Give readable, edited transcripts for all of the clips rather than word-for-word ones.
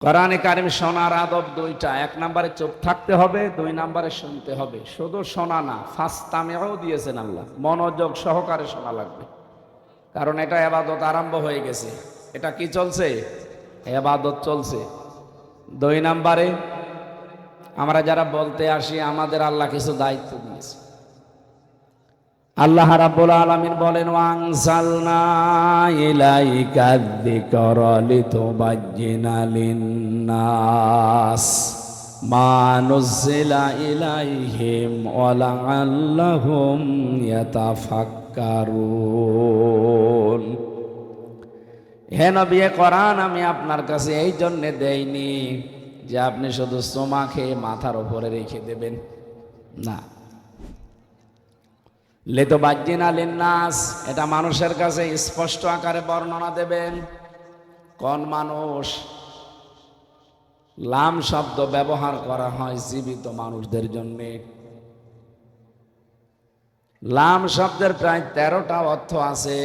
কোরআনে কারিম শোনার আদব দুইটা, এক নম্বরে চুপ থাকতে হবে, দুই নম্বরে শুনতে হবে। শুধু শোনা না, ফাস্তামিউ দিয়েছেন আল্লাহ, মনোযোগ সহকারে শোনা লাগবে। কারণ এটা ইবাদত আরম্ভ হয়ে গেছে। এটা কি চলছে? ইবাদত চলছে। দুই নম্বরে আমরা যারা বলতে আসি, আমাদের আল্লাহ কিছু দায়িত্ব দিয়েছে। আল্লাহ রাব্বুল আলামিন বলেন, ওয়ানজালনা ইলাইকা যিকরা লিতুবাজ্জিনা লিন্নাস মা নুজিলা ইলাইহিম ওয়া লাআল্লাহুম ইয়াতাফাক্কারুন। হে নবী, কোরআন আমি আপনার কাছে এই জন্য দেইনি যে আপনি শুধু চুমা খেয়ে মাথার উপরে রেখে দেবেন, না। লিতুবাজ্জিনা লিন্নাস, এটা মানুষের কাছে স্পষ্ট আকারে বর্ণনা দেবেন। কোন মানুষ? লাম শব্দ ব্যবহার করা হয় জীবিত মানুষদের জন্য। লাম শব্দের প্রায় 13টা অর্থ আছে।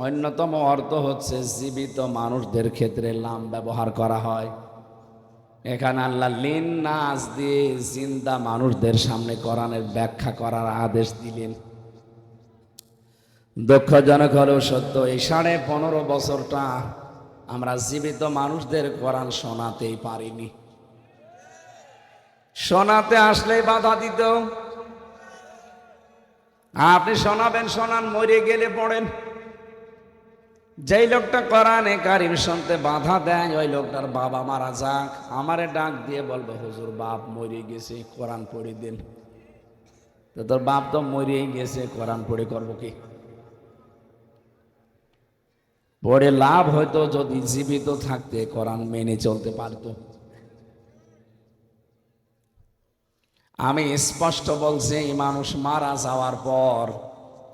অন্যতম অর্থ হচ্ছে জীবিত মানুষদের ক্ষেত্রে লাম ব্যবহার করা হয়। এখানে আল্লাহ লিন্নাস দিয়ে জিন্দা মানুষদের সামনে কোরআনের ব্যাখ্যা করার আদেশ দিলেন। দুঃখজনক হলেও সত্য, এই 15.5 বছরটা আমরা জীবিত মানুষদের কোরআন শোনাতেই পারিনি। শোনাতে আসলেই বাধা দিত। আপনি শোনাবেন, শোনান, মরে গেলে পড়েন। যেই লোকটা কোরআনে কারিম শুনতে বাধা দেয়, ওই লোকটার বাবা মারা যাক, আমারে ডাক দিয়ে বলবে, হুজুর বাপ মরে গেছে, কোরআন পড়ে দেন। তো তোর বাপ তো মরেই গেছে, কোরআন পড়ে করবো কি? পড়ে লাভ হয়তো যদি জীবিত থাকতে কোরআন মেনে চলতে পারতো। আমি স্পষ্ট বলছি, এই মানুষ মারা যাওয়ার পর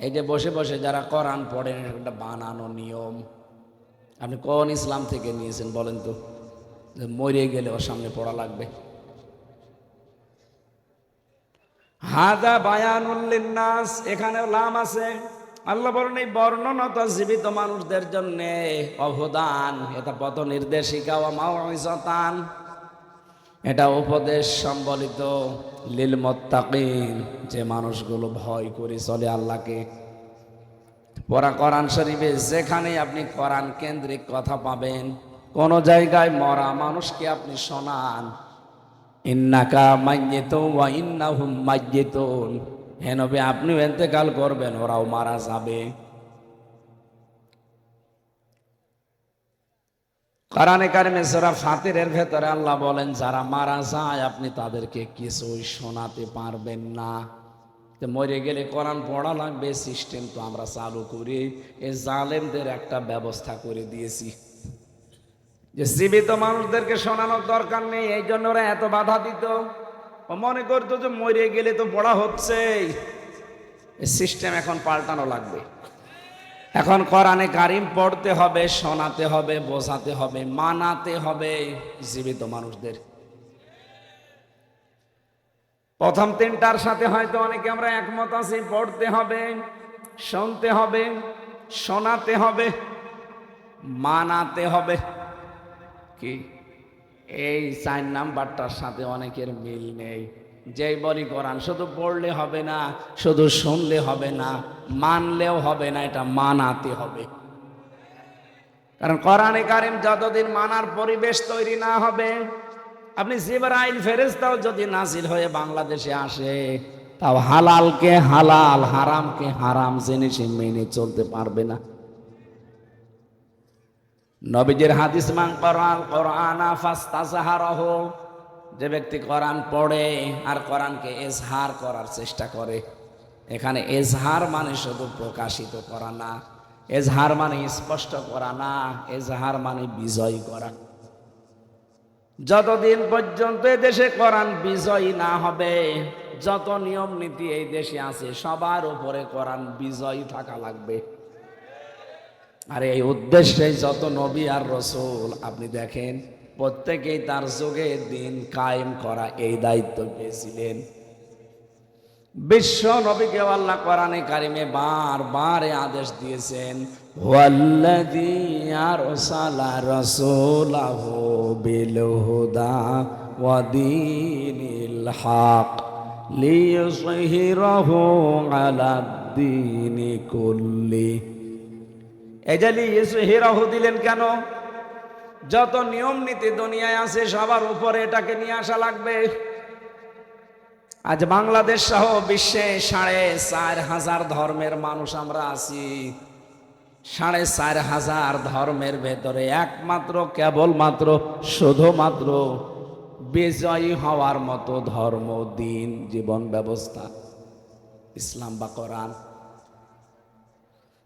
এই যে বসে বসে যারা কোরআন পড়েন, একটা বানানো নিয়ম। আপনি কোন ইসলাম থেকে নিয়েছেন বলেন তো, যে মরে গেলে ওর সামনে পড়া লাগবে? হাদা বায়ানুল লিন্নাস, এখানেও লাম আছে। আল্লাহ বলেন এই বর্ণনা তো জীবিত মানুষদের জন্য অবদান, এটা পথ নির্দেশিকা ও মাউইজাতান, এটা উপদেশ সম্বলিত লিল মুত্তাকিন, যে মানুষগুলো ভয় করে চলে আল্লাহকে। পড়া কোরআন শরীফে যেখানে আপনি কোরআন কেন্দ্রিক কথা পাবেন, কোন জায়গায় মরা মানুষকে আপনি শোনান, ইন্নাকা মাইয়িতুন ওয়া ইন্নাহুম মাইয়িতুন, হে নবী আপনিও ইন্তেকাল করবেন, ওরাও মারা যাবে। কোরআনে কারিমে সূরা ফাতিরের ভেতরে আল্লাহ বলেন, যারা মারা যায় আপনি তাদেরকে কিছুই শোনাতে পারবেন না। তো মরে গেলে কোরআন পড়া লাগবে, সিস্টেম তো আমরা চালু করি। এই জালেমদের একটা ব্যবস্থা করে দিয়েছি যে জীবিত মানুষদেরকে শোনানোর দরকার নেই, এই জন্য ওরা এত বাধা দিত। ও মনে করতো যে মরে গেলে তো পড়া হচ্ছে। এই সিস্টেম এখন পাল্টানো লাগবে। এখন কোরআনে কারিম পড়তে হবে, শোনাতে হবে, বোঝাতে হবে, মানাতে হবে জীবিত মানুষদের। প্রথম 3টার সাথে হয়তো অনেকে আমরা একমত আছি, পড়তে হবে, শুনতে হবে, শোনাতে হবে, মানাতে হবে। কি এই 4 নাম্বারটার সাথে অনেকের মিল নেই। যেই বলি কোরআন শুধু পড়লে হবে না, শুধু শুনলে হবে না, মানলেও হবে না, এটা মানাতে হবে। কারণ কোরআনে কারিম যতদিন মানার পরিবেশ তৈরি না হবে, আপনি জিবরাইল ফেরেশতাও যদি নাজিল হয়ে বাংলাদেশে আসে, তাও হালালকে হালাল, হারামকে হারাম জেনে সে মেনে চলতে পারবে না। নবীজির হাদিস, মান ক্বারাআল কোরআনা ফাস্তাযহারাহু, যে ব্যক্তি কোরআন পড়ে আর কোরআনকে এজহার করার চেষ্টা করে। এখানে এজহার মানে শুধু প্রকাশিত করা না, এজহার মানে স্পষ্ট করা না, এজহার মানে বিজয় করা। যতদিন পর্যন্ত এই দেশে কোরআন বিজয়ী না হবে, যত নিয়ম নীতি এই দেশে আছে সবার উপরে কোরআন বিজয়ী থাকা লাগবে। আর এই উদ্দেশ্যে যত নবী আর রাসূল আপনি দেখেন, প্রত্যেকেই তার যুগে দিন কায়েম করা এই দায়িত্ব পেয়েছিলেন। বিশ্ব নবীকে আল্লাহ কোরআনে কারিমে বারবার আদেশ দিয়েছেন, ওয়াল্লাযী আরসালা রাসূলাহু বিল হুদা ওয়া দীনিল হক লিইয়ুযহিরাহু আলাদ দীনি কুল্লি। এই যে লিইয়ুযহিরাহু দিলেন কেন? যত নিয়ম নীতি দুনিয়ায় আছে সবার উপরে এটাকে নিয়ে আসা লাগবে। আজ বাংলাদেশ সহ বিশ্বে 4,500 ধর্মের মানুষ আমরা আছি। 4,500 ধর্মের ভেতরে একমাত্র কেবলমাত্র শুধুমাত্র বিজয়ী হওয়ার মতো ধর্ম, দিন, জীবন ব্যবস্থা ইসলাম বা কোরআন।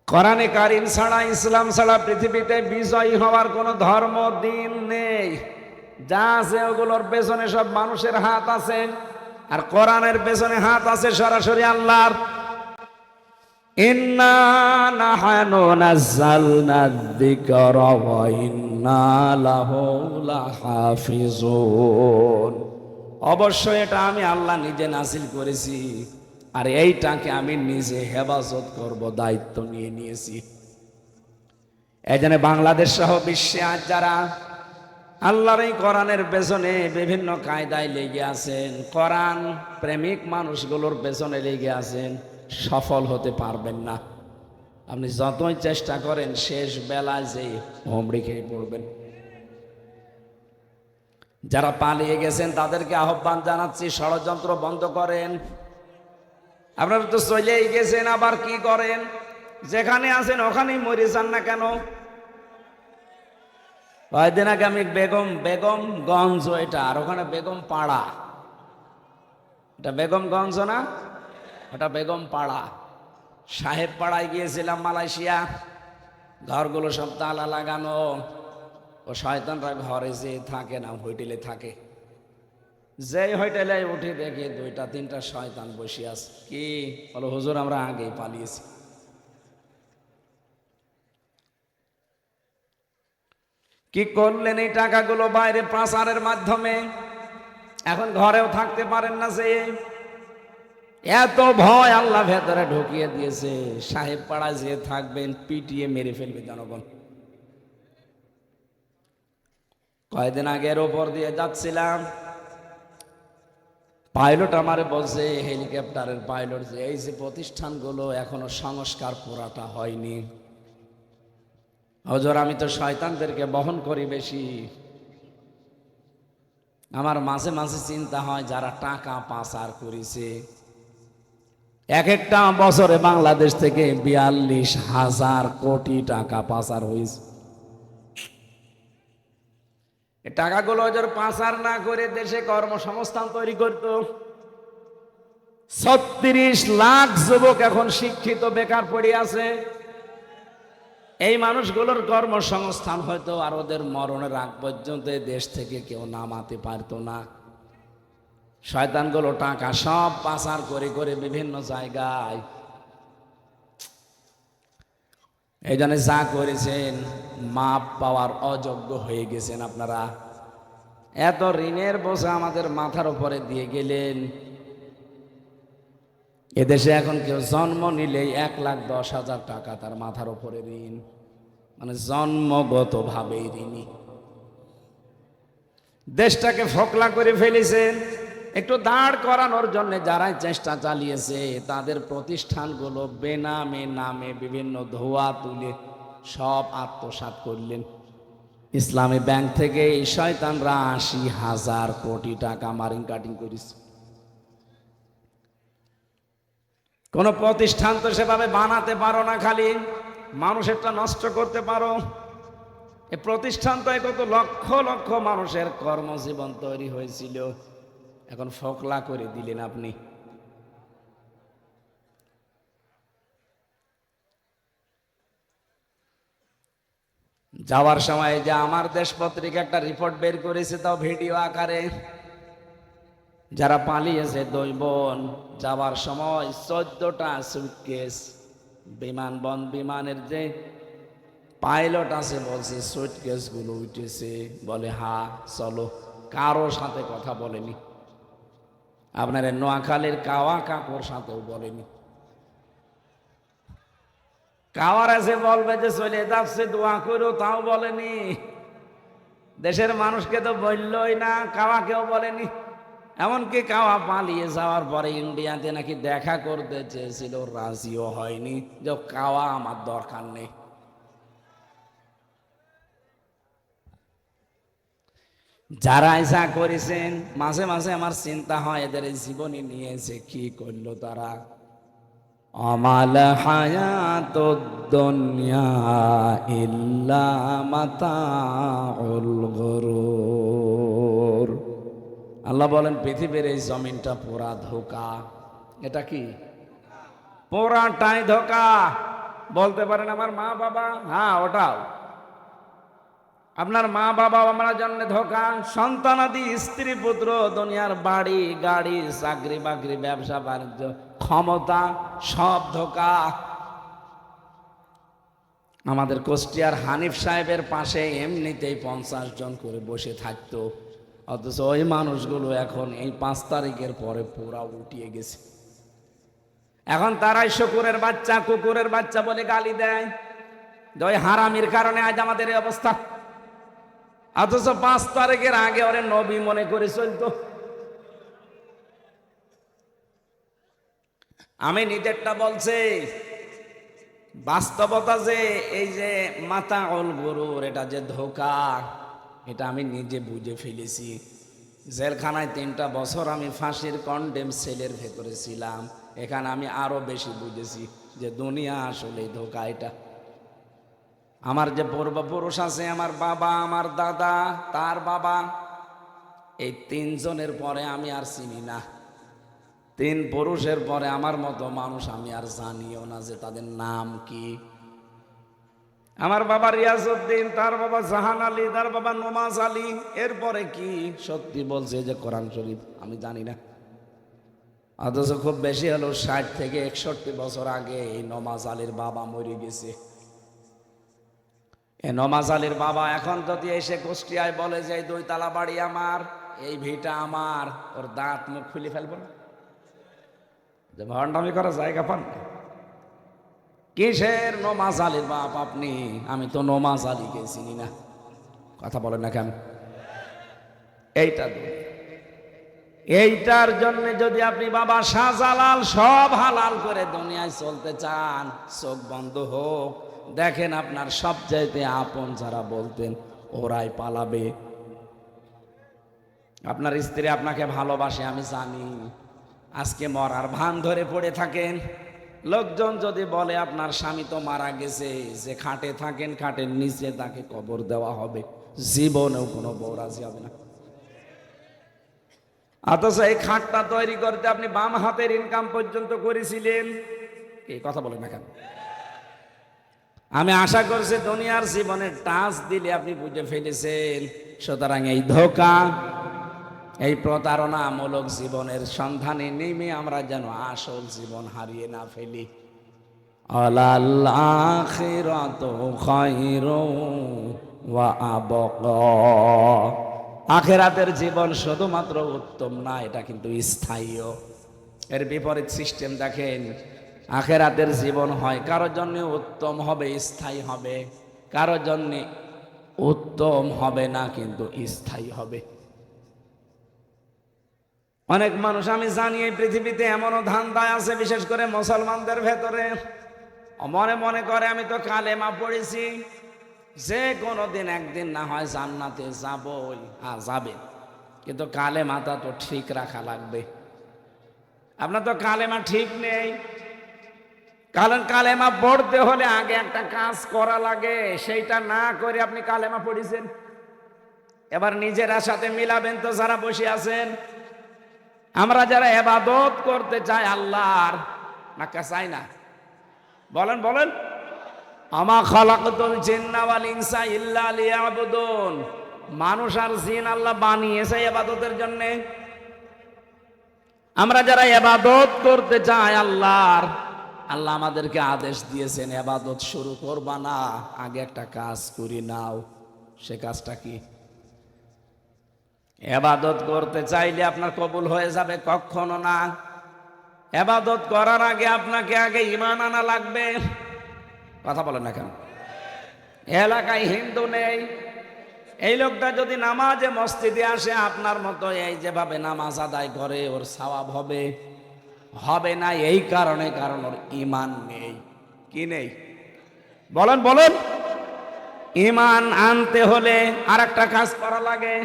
কোরআনে কারিম ছাড়া, ইসলাম ছাড়া পৃথিবীতে বিজয়ী হওয়ার কোনো ধর্ম, দিন নেই। যা আছে ওগুলোর পেছনে সব মানুষের হাত আছে, আর কোরআনের পেছনে হাত আছে সরাসরি আল্লাহর। ইন্না নাহনু নাযালনা যিকরা ওয়া ইন্না লাহু লাহাফিজুন। অবশ্যই এটা আমি আল্লাহ নিজে নাযিল করেছি, আর এইটাকে আমি নিজে হেফাজত করব, দায়িত্ব নিয়ে নিয়েছি। এজন্য বাংলাদেশ সহ বিশ্বে আজ যারা আল্লাহর এই কোরআনের পেছনে বিভিন্ন কায়দায় লেগে আছেন, কোরআন প্রেমিক মানুষগুলোর পেছনে লেগে আছেন, সফল হতে পারবেন না। আপনি যতই চেষ্টা করেন শেষ বেলায় যে হোমড়ি খেয়ে পড়বেন। যারা পালিয়ে গেছেন তাদেরকে আহ্বান জানাচ্ছি, ষড়যন্ত্র বন্ধ করেন। আপনারা তো চলেই গেছেন, আবার কি করেন? যেখানে আছেন ওখানেই মরে যান না কেন? কয়েকদিন আগে আমি বেগমগঞ্জ, এটা আর ওখানে বেগম পাড়া, এটা বেগমগঞ্জ না, ওটা বেগম পাড়া, সাহেব পাড়ায় গিয়েছিলাম মালয়েশিয়া। ঘরগুলো সব তালা লাগানো, ও শয়তানরা ঘরে যে থাকে না, হোটেলে থাকে। যেই হোটেলে উঠে দেখে 2-3টা শয়তান বসে আছে। কি বলো হুজুর, আমরা আগেই পালিয়েছি। কি করলেন? এই টাকাগুলো বাইরে পাচারের মাধ্যমে এখন ঘরেও থাকতে পারেন না। যে এত ভয় আল্লাহ ভেতরে ঢুকিয়ে দিয়েছে, সাহেব পাড়ায় যে থাকবেন পিটিয়ে মেরে ফেলবে জনগণ। কয়েকদিন আগের ওপর দিয়ে যাচ্ছিলাম, পাইলট আমারে বলছে, হেলিকপ্টারের পাইলট, যে এই যে প্রতিষ্ঠানগুলো এখনো সংস্কার পুরাটা হয়নি। হুজুর, আমি তো শয়তানদেরকে বহন করি বেশি। আমার মাঝে মাঝে চিন্তা হয়, যারা টাকা পাচার করেছে, এক একটা বছরে বাংলাদেশ থেকে 42,000 কোটি টাকা পাচার হয়েছে। এই টাকাগুলো ওদের পাচার না করে দেশে কর্মসংস্থান তৈরি করত। 36 লাখ যুবক এখন শিক্ষিত বেকার পড়ে আছে। এই মানুষগুলোর কর্মসংস্থান হয়তো আর ওদের মরণের আগ পর্যন্ত দেশ থেকে কেউ নামাতে পারতো না। শয়তানগুলো টাকা সব পাচার করে করে বিভিন্ন জায়গায়। এই জন্য যা করেছেন মাপ পাওয়ার অযোগ্য হয়ে গেছেন আপনারা। এত ঋণের বোঝা আমাদের মাথার উপরে দিয়ে গেলেন। এদেশে এখন কেউ জন্ম নিলেই 1,10,000 টাকা তার মাথার উপরে ঋণ, মানে জন্মগত ভাবেই ঋণী। দেশটাকে ফোকলা করে ফেলেছেন। একটু দাঁড় করানোর জন্য যারাই চেষ্টা চালিয়েছে, তাদের প্রতিষ্ঠানগুলো বেনামে নামে বিভিন্ন ধোয়া তুলে সব আত্মসাৎ করলেন। ইসলামী ব্যাংক থেকে এই শয়তানরা 80,000 কোটি টাকা মারিং কাটিং করেছে। কোন প্রতিষ্ঠান তো সেভাবে বানাতে পারো না, খালি মানুষেরটা নষ্ট করতে পারো। এই প্রতিষ্ঠান তো কত লক্ষ লক্ষ মানুষের কর্মজীবন তৈরি হয়েছিল, এখন ফোকলা করে দিলেন আপনি। যাওয়ার সময় যে আমার দেশ পত্রিকা একটা রিপোর্ট বের করেছে, তাও ভিডিও আকারে, যারা পালিয়েছে 2 বোন, যাওয়ার সময় 14টা সুটকেস, বিমানের যে পাইলট আছে বলছে সুটকেস গুলো উঠেছে, বলে হ্যাঁ চলো, কারো সাথে কথা বলেনি। আপনার নোয়াখালীর কাওয়া কাকুর সাথেও বলেনি। কাওয়ার এসে বলবে যে চলে যাচ্ছে দোয়া করো, তাও বলেনি। দেশের মানুষকে তো বললই না, কাওয়াকেও বলেনি। এমনকি কাওয়া পালিয়ে যাওয়ার পরে ইন্ডিয়াতে নাকি দেখা করতে চেয়েছিল, রাজিও হয়নি, যে কাওয়া আমার দরকার নেই। যারা যা করেছেন, মাঝে মাঝে আমার চিন্তা হয় এদের জীবনী নিয়েছে কি করলো তারা। আমাল হায়াতুদ দুনিয়া ইল্লা মাতাউল গুরুর। আল্লাহ বলেন পৃথিবীর এই জমিনটা পুরা ধোঁকা। এটা কি? পুরাটাই ধোঁকা। বলতে পারেন আমার মা বাবা, হ্যাঁ ওটাও। আপনার মা বাবা আমার জন্য ধোঁকা, সন্তানাদি, স্ত্রী পুত্র, দুনিয়ার বাড়ি গাড়ি, চাকরি বাকরি, ব্যবসা বাণিজ্য, ক্ষমতা, সব ধোঁকা। আমাদের কুষ্টিয়ার হানিফ সাহেবের পাশে এমনিতেই 50 জন করে বসে থাকতো, অথচ ওই মানুষগুলো এখন এই 5 তারিখের পরে পুরা উঠিয়ে গেছে। এখন তারাই শুকুরের বাচ্চা, কুকুরের বাচ্চা বলে গালি দেয়। ওই হারামির কারণে আজ আমাদের এই অবস্থা। অথচ 5 তারিখের আগে ওরে নবী মনে করে চলতো। আমি নিজেরটা বলছি, বাস্তবতা যে এই যে মাতাউল গুরুর, এটা যে ধোঁকা, এটা আমি নিজে বুঝে ফেলেছি। জেলখানায় 3টা বছর আমি ফাঁসির কন্ডেম সেলের ভেতরে ছিলাম, এখানে আমি আরো বেশি বুঝেছি যে দুনিয়া আসলে ধোঁকা। এটা আমার যে পূর্বপুরুষ আছে, আমার বাবা, আমার দাদা, তার বাবা, এই 3 জনের পরে আমি আর চিনি না। 3 পুরুষের পরে আমার মতো মানুষ আমি আর জানিও না যে তাদের নাম কি। আমার বাবা রিয়াজউদ্দিন, তার বাবা জাহান আলী, তার বাবা নমাজ আলী, এরপরে কি সত্যি বলছে যে কোরআন শরীফ আমি জানি না। অথচ খুব বেশি হলো 60 থেকে 61 বছর আগে এই নমাজ আলীর বাবা মরে গেছে। এই নমাজ আলীর বাবা এখন যদি এসে কুষ্টিয়ায় বলে যে 2 তলা বাড়ি আমার, এই ভিটা আমার, ওর দাঁত মুখ খুলে ফেলবো না, যে ভণ্ডামি করার জায়গা পান না। কিসের নমাজ আলীর বাপ আপনি? আমি তো নমাজ আলীকে চিনি না। কথা বলেন না কেন? এইটার জন্য যদি আপনি বাবা শাহজালাল সব হালাল করে দুনিয়ায় চলতে চান, চোখ বন্ধ হোক, দেখেন আপনার সবচাইতে আপন যারা বলতেন ওরাই পালাবে। আপনার স্ত্রী আপনাকে ভালোবাসে আমি জানি, আজকে মরার ভান ধরে পড়ে থাকেন। লোকজন যদি বলে আপনার স্বামী তো মারা গেছে, যে খাটে থাকেন খাটের নিচে তাকে কবর দেওয়া হবে, জীবনেও কোনো বউ রাজি হবে না। অথচ এই খাটটা তৈরি করতে আপনি বাম হাতের ইনকাম পর্যন্ত করেছিলেন। এই কথা বলেন না কেন? আমি আশা করছি দুনিয়ার জীবনের টাচ দিলে আপনি বুঝে ফেলেছেন। সুতরাং এই ধোঁকা, এই প্রতারণামূলক জীবনের সন্ধানে নেমে আমরা যেন আসল জীবন হারিয়ে না ফেলি। আলাল আখিরাতু খায়রুন ওয়া আবকা। আখিরাতের জীবন শুধুমাত্র উত্তম না, এটা কিন্তু স্থায়ীও। এর বিপরীত সিস্টেম দেখেন, আখিরাতের জীবন হয় কারোর জন্য উত্তম হবে, স্থায়ী হবে, কারোর জন্য উত্তম হবে না কিন্তু স্থায়ী হবে। অনেক মানুষ আমি জানি এই পৃথিবীতে এমনও ধান্দায় আছে, বিশেষ করে মুসলমানদের ভেতরে, মনে মনে করে আমি তো কালেমা পড়েছি, যে কোনো দিন একদিন না হয় জান্নাতে যাবই। যাবে, কিন্তু কালেমাটা তো ঠিক রাখা লাগবে। আপনার তো কালেমা ঠিক নেই, কারণ কালেমা পড়তে হলে আগে একটা কাজ করা লাগে, সেইটা না করে আপনি কালেমা পড়েছেন। এবার নিজেরা সাথে মিলাবেন তো যারা বসে আছেন। আমরা যারা ইবাদত করতে চাই আল্লাহর, না চাই না? বলেন বলেন। আমা খালাকতুল জিন্না ওয়াল ইনসা ইল্লা লিয়াবুদুন। মানুষ আর জিন আল্লাহ বানিয়েছে ইবাদতের জন্য। আমরা যারা ইবাদত করতে চাই আল্লাহর, আল্লাহ আমাদেরকে আদেশ দিয়েছেন ইবাদত শুরু করবা না, আগে একটা কাজ করি নাও। সে কাজটা কি? ইবাদত করতে চাইলে আপনার কবুল হয়ে যাবে? কখনো না। ইবাদত করার আগে আপনাকে আগে ঈমান আনা লাগবে। কথা বলেন না কেন? এলাকায় হিন্দু নেই, এই লোকটা যদি নামাজে মসজিদে আসে আপনার মতো এই যেভাবে নামাজ আদায় করে ওর সওয়াব হবে? হবে না। এই কারণে, কারণ ওর ঈমান নেই। কি নেই? বলেন বলেন। ঈমান আনতে হলে আর একটা কাজ করা লাগে।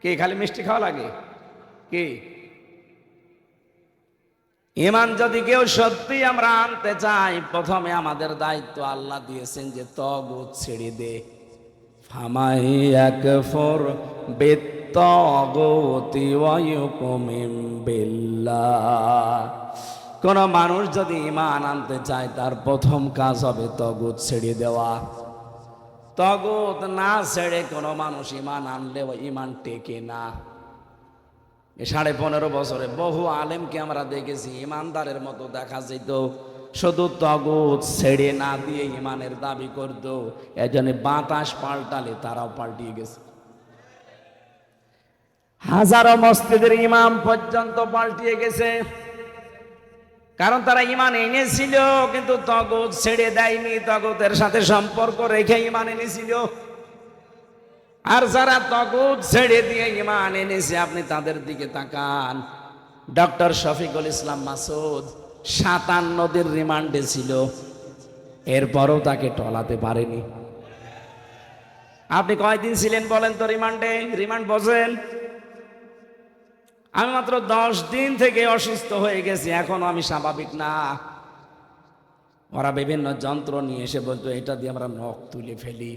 কি খালি মিষ্টি খাওয়া লাগে? কি? ঈমান যদি কেউ সত্যি আমরা আনতে চাই, প্রথমে আমাদের দায়িত্ব আল্লাহ দিয়েছেন যে তাগুত ছেড়ে দে। ফামাই ইয়াকফুর বিত্তাগুতি ওয়া ইউমিন বিল্লাহ। কোন মানুষ যদি ঈমান আনতে চায় তার প্রথম কাজ হবে তাগুত ছেড়ে দেওয়া। তাগুত না ছেড়ে কোনো মানুষ ঈমান আনলেও ঈমান টেকে না। 15.5 বছরে বহু আলেমকে আমরা দেখেছি ইমানদারের মতো দেখা যেত, শুধু তাগুত ছেড়ে না দিয়ে ঈমানের দাবি করত। এজন্য বাতাস পাল্টালে তারাও পাল্টিয়ে গেছে। হাজারো মসজিদের ইমাম পর্যন্ত পাল্টিয়ে গেছে, কারণ তারা ঈমান এনেছিল কিন্তু তাগুত ছেড়ে দেয়নি, তাগুতের সাথে সম্পর্ক রেখে ঈমান এনেছিল। আর যারা তাগুত ছেড়ে দিয়ে ঈমান এনেছে আপনি তাদের দিকে তাকান। ডক্টর শফিকুল ইসলাম মাসুদ 57 দিন রিমান্ডে ছিল, এরপরও তাকে টলাতে পারেনি। আপনি কয়দিন ছিলেন বলেন তো রিমান্ডে? রিমান্ড বোঝেন? আমি মাত্র 10 দিন থেকে অসুস্থ হয়ে গেছি, এখনো আমি স্বাভাবিক না। ওরা বিভিন্ন যন্ত্র নিয়ে এসে বলতো এটা দিয়ে আমরা নখ তুলে ফেলি।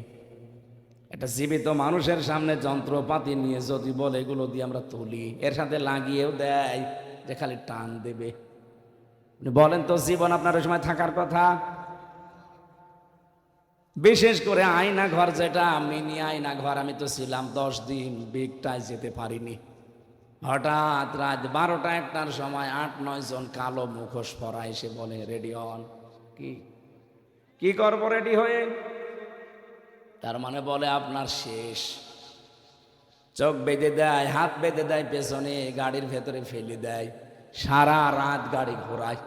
একটা জীবিত মানুষের সামনে যন্ত্রপাতি নিয়ে যদি বলে এগুলো দিয়ে আমরা তুলি, এর সাথে লাগিয়েও দেয় যে খালি টান দেবে। বলেন তো জীবন আপনার ওই সময় থাকার কথা? বিশেষ করে আয়না ঘর, যেটা মিনি আয়না ঘর, আমি তো ছিলাম 10 দিন, বিগটায় যেতে পারিনি। হঠাৎ রাত 12টা-1টার সময় 8-9 জন কালো মুখোশ পরা এসে বলে রেডি হন। কি করবো রেডি হয়ে? তার মানে বলে আপনার শেষ। চোখ বেঁধে দেয়, হাত বেঁধে দেয় পেছনে, গাড়ির ভেতরে ফেলে দেয়, সারা রাত গাড়ি ঘোরায়,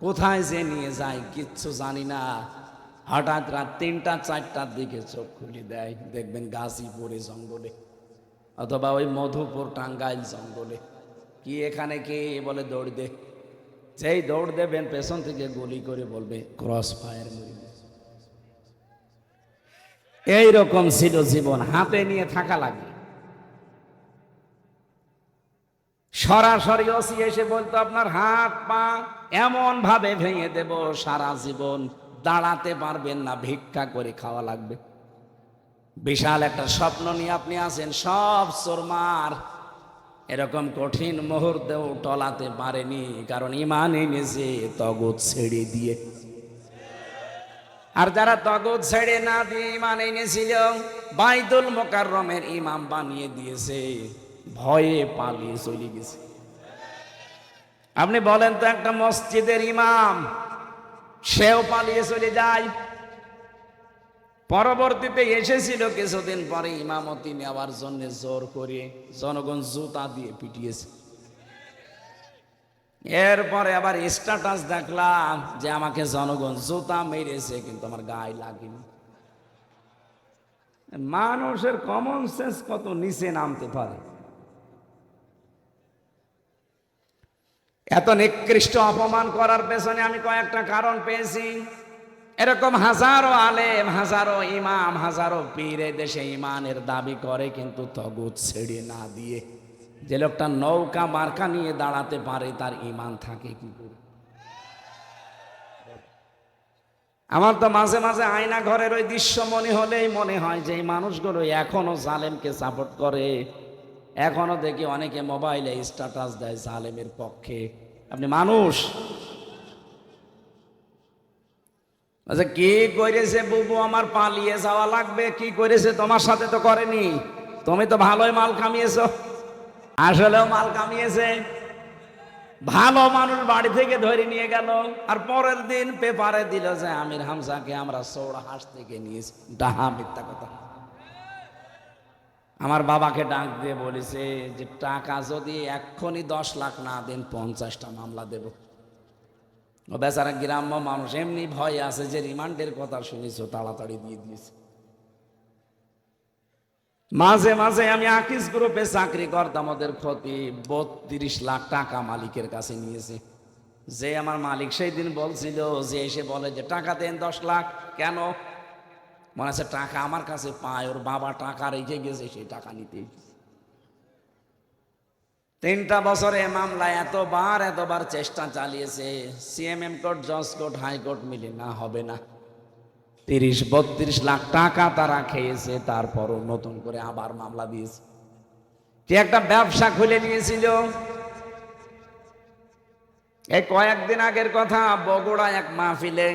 কোথায় যে নিয়ে যায় কিচ্ছু জানি না। হঠাৎ রাত 3টা-4টার দিকে চোখ খুলে দেয়, দেখবেন গাজীপুরে জঙ্গলে অথবা ওই মধুপুর টাঙ্গাইল জঙ্গলে। কি এখানে কে? বলে দৌড় দে। যেই দৌড় দেবেন পেছন থেকে গুলি করে বলবে ক্রস ফায়ার। এইরকম ছিল জীবন, হাতে নিয়ে থাকা লাগে। সরাসরি ওসি এসে বলতো আপনার হাত পা এমন ভাবে ভেঙে দেব সারা জীবন দাঁড়াতে পারবেন না, ভিক্ষা করে খাওয়া লাগবে। বিশাল একটা স্বপ্ন নিয়ে আপনি আছেন, সব চোরমার। এরকম কঠিন মুহূর্তেও টলাতে পারেনি, কারণ ঈমান এনেছে তাগুত ছেড়ে দিয়ে। আর যারা তাগুত ছেড়ে না দিয়ে ঈমান এনেছিল, বাইতুল মুকাররমের ইমাম বানিয়ে দিয়েছে, ভয়ে পালিয়ে চলে গেছে। আপনি বলেন তো একটা মসজিদের ইমাম সেও পালিয়ে চলে যায়। পরবর্তীতে এসেছিল কিছুদিন পরে ইমামতি নেওয়ার জন্য, জোর করে জনগণ জুতা দিয়ে পিটিয়েছে। এরপরে আবার স্ট্যাটাস দেখলাম যে আমাকে জনগণ জুতা মেরেছে কিন্তু আমার গায়ে লাগেনি। মানুষের কমন সেন্স কত নিচে নামতে পারে! এত নিকৃষ্ট অপমান করার পেছনে আমি কয়েকটা কারণ পেয়েছি। এরকম হাজারো আলেম, হাজারো ইমাম, হাজারো পীর দেশে ইমানের দাবি করে কিন্তু তাগুত ছেড়ে না দিয়ে। যে লোকটা নৌকা মার্কা নিয়ে দাঁড়াতে পারে তার ঈমান থাকে কি করে? আমার তো মাঝে মাঝে আয়না ঘরের ওই দৃশ্য মনে হলেই মনে হয় যে এই মানুষগুলো এখনো জালেমকে সাপোর্ট করে। এখনো দেখি অনেকে মোবাইলে স্ট্যাটাস দেয় জালেমের পক্ষে। আপনি মানুষ, আচ্ছা কি করেছে বুবু আমার পালিয়ে যাওয়া লাগবে? কি করেছে? তোমার সাথে তো করেনি, তুমি তো ভালোই মাল কামিয়েছো। আসলেও মাল কামিয়েছে। ভালো মানুষ বাড়ি থেকে ধরে নিয়ে গেল, আর পরের দিন পেপারে দিল যে আমির হামজাকে আমরা সৌড় হাঁস থেকে নিয়েছি। ডাহা মিথ্যা কথা। আমার বাবাকে ডাক দিয়ে বলেছে যে টাকা যদি এক্ষুনি 10 লাখ না দেন 50টা মামলা দেব। ও বেচারা গ্রাম্য মানুষ, এমনি ভয় আছে যে রিমান্ডের কথা শুনেছো, তাড়াতাড়ি দিয়ে দিয়েছে। মাঝে মাঝে আমি আকিস গ্রুপে চাকরি করতাম, ওদের ক্ষতি 32 লাখ টাকা মালিকের কাছে নিয়েছে। যে আমার মালিক সেই দিন বলছিল, যে এসে বলে যে টাকা দেন 10 লাখ, কেন? মনে আছে টাকা আমার কাছে পায়, ওর বাবা টাকা রেখে গেছে, সেই টাকা নিতে। 3টা বছরে মামলা এতবার চেষ্টা চালিয়েছে, সিএমএম কোর্ট, জজ কোর্ট, হাইকোর্ট মিলে না হবে না। 30-32 লাখ টাকা তারা খেয়েছে, তারপরও নতুন করে আবার মামলা দিয়েছে। কি একটা ব্যবসা খুলে নিয়েছিল। এই কয়েকদিন আগের কথা, বগুড়া এক মাহফিলে,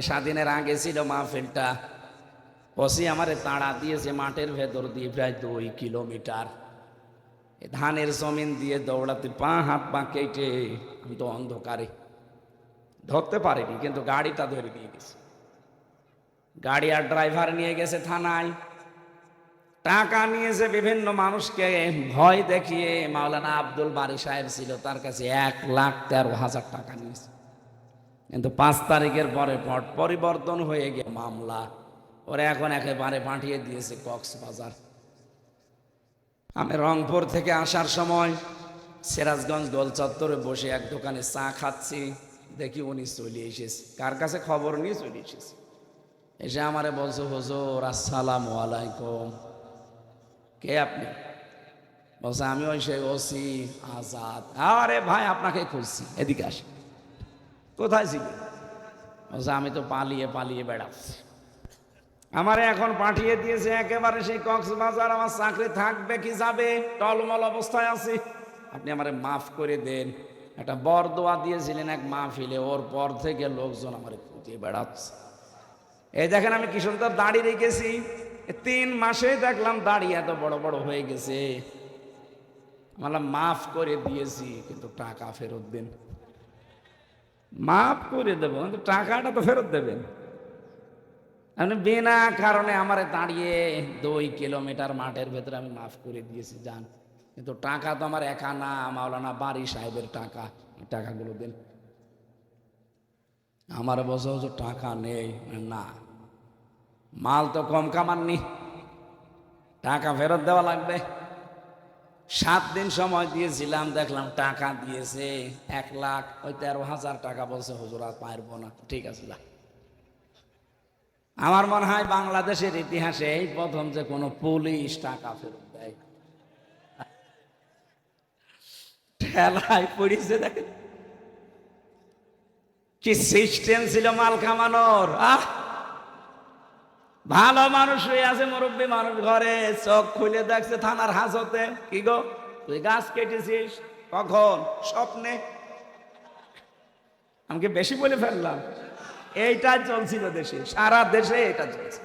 স্বাধীনের আগে ছিল মাহফিলটা, ওসি আমারে তাড়া দিয়েছে মাঠের ভেতর দিয়ে প্রায় 2 কিলোমিটার। ধানের জমিন দিয়ে দৌড়াতে হাত পা কেটে, আমি তো অন্ধকারে ধরতে পারিনি, কিন্তু গাড়িটা ধরে নিয়ে গেছে। গাড়ি আর ড্রাইভার নিয়ে গেছে থানায়। টাকা নিয়েছে বিভিন্ন মানুষকে ভয় দেখিয়ে। মাওলানা আব্দুল বারী সাহেব ছিল, তার কাছে 1,13,000 টাকা নিয়েছে। কিন্তু 5 তারিখের পরে পট পরিবর্তন হয়ে গিয়ে মামলা ওরা এখন একেবারে পাঠিয়ে দিয়েছে কক্সবাজার। আমি রংপুর থেকে আসার সময় সিরাজগঞ্জ গোল চত্বরে বসে এক দোকানে চা খাচ্ছি, দেখি উনি চলে এসেছে। কার কাছে খবর নিয়ে চলে এসেছে। এসে আমারে বলছে, হুজুর আসসালামু আলাইকুম। কে আপনি? বলছে আমি ওই সেই ওসি আজাদ। আরে ভাই, আপনাকে খুঁজছি, এদিকে আসি। কোথায় ছিল? বলছে আমি তো পালিয়ে পালিয়ে বেড়াচ্ছি। আমারে এখন পাঠিয়ে দিয়েছে একেবারে সেই কক্সবাজার। আমার চাকরি থাকবে কি যাবে, টলমল অবস্থায় আছি। আপনি আমারে মাফ করে দেন। একটা বরদোয়া দিয়েছিলেন এক মাহফিলে, ওর পর থেকে লোকজন আমারে খুঁজে বেড়াচ্ছে। এই দেখেন আমি কি সুন্দর দাড়ি রেখেছি, 3 মাসে দেখলাম দাড়ি এত বড় বড় হয়ে গেছে। আমরা মাফ করে দিয়েছি, কিন্তু টাকা ফেরত দেন। মাফ করে দেবো, কিন্তু টাকাটা তো ফেরত দেবেন। আপনি বিনা কারণে আমারে দাঁড়িয়ে 2 কিলোমিটার মাঠের ভেতরে আমি মাফ করে দিয়েছি, যান। কিন্তু টাকা তো আমার একা না, মাওলানা বারী সাহেবের টাকা, টাকাগুলো দেন। আমার বসে টাকা নেই না, মাল তো কম কামাননি, টাকা ফেরত দেওয়া লাগবে। 7 দিন সময় দিয়েছিলাম, দেখলাম টাকা দিয়েছে 1,13,000 টাকা। বলছে হুজুর আর পারবো না। ঠিক আছে যা। আমার মনে হয় বাংলাদেশের ইতিহাসে এই প্রথম যে কোনো পুলিশ টাকা ফেরত দেয়। ঠেলায় পড়িছে, দেখেন কি সিস্টেম ছিল মাল কামানোর। ভালো মানুষ হয়ে আছে, মুরব্বী মানুষ, ঘরে চোখ খুলে দেখছে থানার হাজতে। কি গো, তুই গাছ কেটেছিস কখন? স্বপ্নে। আমাকে বেশি বলে ফেললাম। এইটা চলছিল দেশে, সারা দেশে এটা চলছে।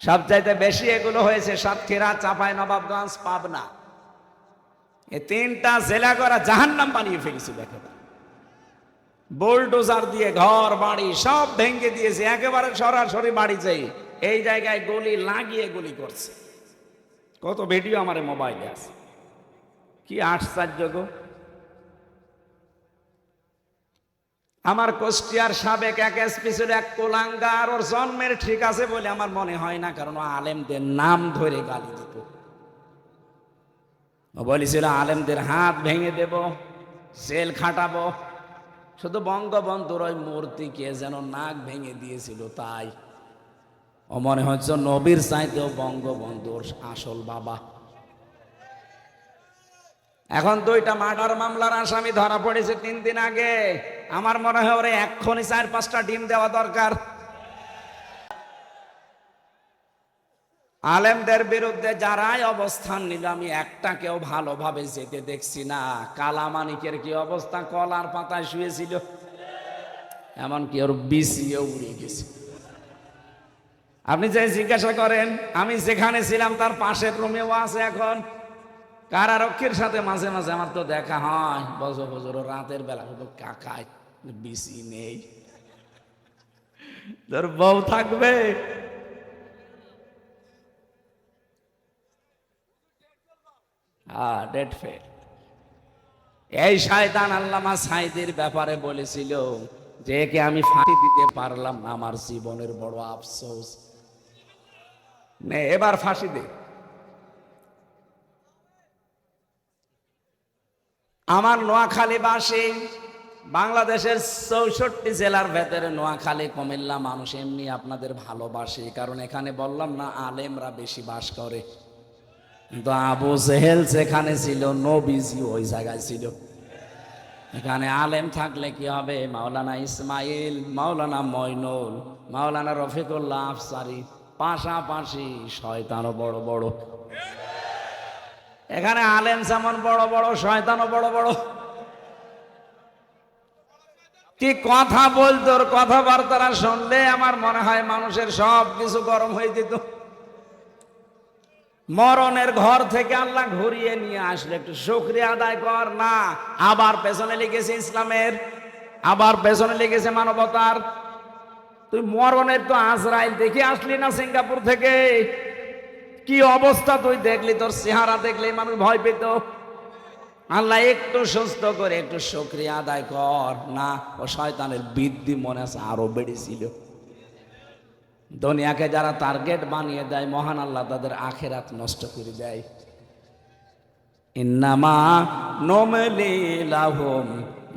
সবচাইতে বেশি এগুলো হয়েছে সাতক্ষীরা, চাঁপাইনবাবগঞ্জ, পাবনা। এই 3টা জেলা করা জাহান্নাম বানিয়ে ফেলেছিল একেবারে। বুলডোজার দিয়ে ঘর বাড়ি সব ভেঙে দিয়েছে, একেবারে সরাসরি বাড়ি চাই। এই জায়গায় গলি লাগিয়ে গুলি করছে। কত ভিডিও আমার মোবাইলে আছে। কি আশ্চর্য গো। আমার কুষ্টিয়ার সাবেক এক এসপি ছিল এক কুলাঙ্গার, ওর জন্মের ঠিক আছে বলে আমার মনে হয় না, কারণ আলেমদের নাম ধরে গালি দিত। ও বলেছিল আলেমদের হাত ভেঙে দেব, জেল খাটাবো। শুধু বঙ্গবন্ধুর ওই মূর্তিকে যেন নাক ভেঙে দিয়েছিল তাই। ও মনে হচ্ছে নবীর চাইতেও বঙ্গবন্ধুর আসল বাবা। এখন 2টা মার্ডার মামলার আসামি ধরা পড়েছে 3 দিন আগে। আমার মনে হয় ওরে এক্ষুনি 4-5টা ডিম দেওয়া দরকার। আলেমদের বিরুদ্ধে যারাই অবস্থান নিল, আমি একটাকেও ভালোভাবে যেতে দেখছি না। কালামানিকের কি অবস্থা, কলার পাতায় শুয়েছিল, এমনকি ওর বিসিও উড়ে গেছে। আপনি যে জিজ্ঞাসা করেন, আমি যেখানে ছিলাম তার পাশের রুমেও আছে এখন। কারারক্ষীর সাথে মাঝে মাঝে আমার তো দেখা হয়, বছর বছর রাতের বেলা শুধু কাকায়, বিসি নেই। তোর বউ থাকবে, ডেট ফেল। এই শয়তান আল্লামা সাঈদীর ব্যাপারে বলেছিল যে একে আমি ফাঁসি দিতে পারলাম না, আমার জীবনের বড় আফসোস। নে এবার ফাঁসি দে। আমার নোয়াখালীবাসী, বাংলাদেশের 64 জেলার ভেতরে নোয়াখালী কুমিল্লা মানুষ এমনি আপনাদের ভালোবাসে, কারণ এখানে বললাম না আলেমরা বেশি বাস করে। কিন্তু আবু জেহেল যেখানে ছিল নবীজি ওই জায়গায় ছিল। এখানে আলেম থাকলে কি হবে? মাওলানা ইসমাইল, মাওলানা মইনুল, মাওলানা রফিকুল্লাহ আফসারি, পাশাপাশি শয়তানও বড় বড়। এখানে আলেম যেমন বড় বড়, শয়তানও বড় বড়। কি কথা বলতো, কথাবার্তা শুনলে আমার মনে হয় মানুষের সব কিছু গরম হয়ে যেত। মরণের ঘর থেকে আল্লাহ ঘুরিয়ে নিয়ে আসলে একটু শুকরিয়া আদায় কর না। আবার পেছনে লিখেছে ইসলামের, আবার পেছনে লিখেছে মানবতার। তুই মরণের তো আজরাইল দেখে আসলি না সিঙ্গাপুর থেকে? কি অবস্থা তুই দেখলি? তোর চেহারা দেখলে মানুষ ভয় পেত। আল্লাহ একটু সুস্থ করে একটু শুকরিয়া আদায় কর না। ও শয়তানের বৃদ্ধি মনে আছে আরো বেড়েছিল। দুনিয়াকে যারা টার্গেট বানিয়ে দেয়, মহান আল্লাহ তাদের আখিরাত নষ্ট করে দেয়। ইন্নামা নুমলি লাহুম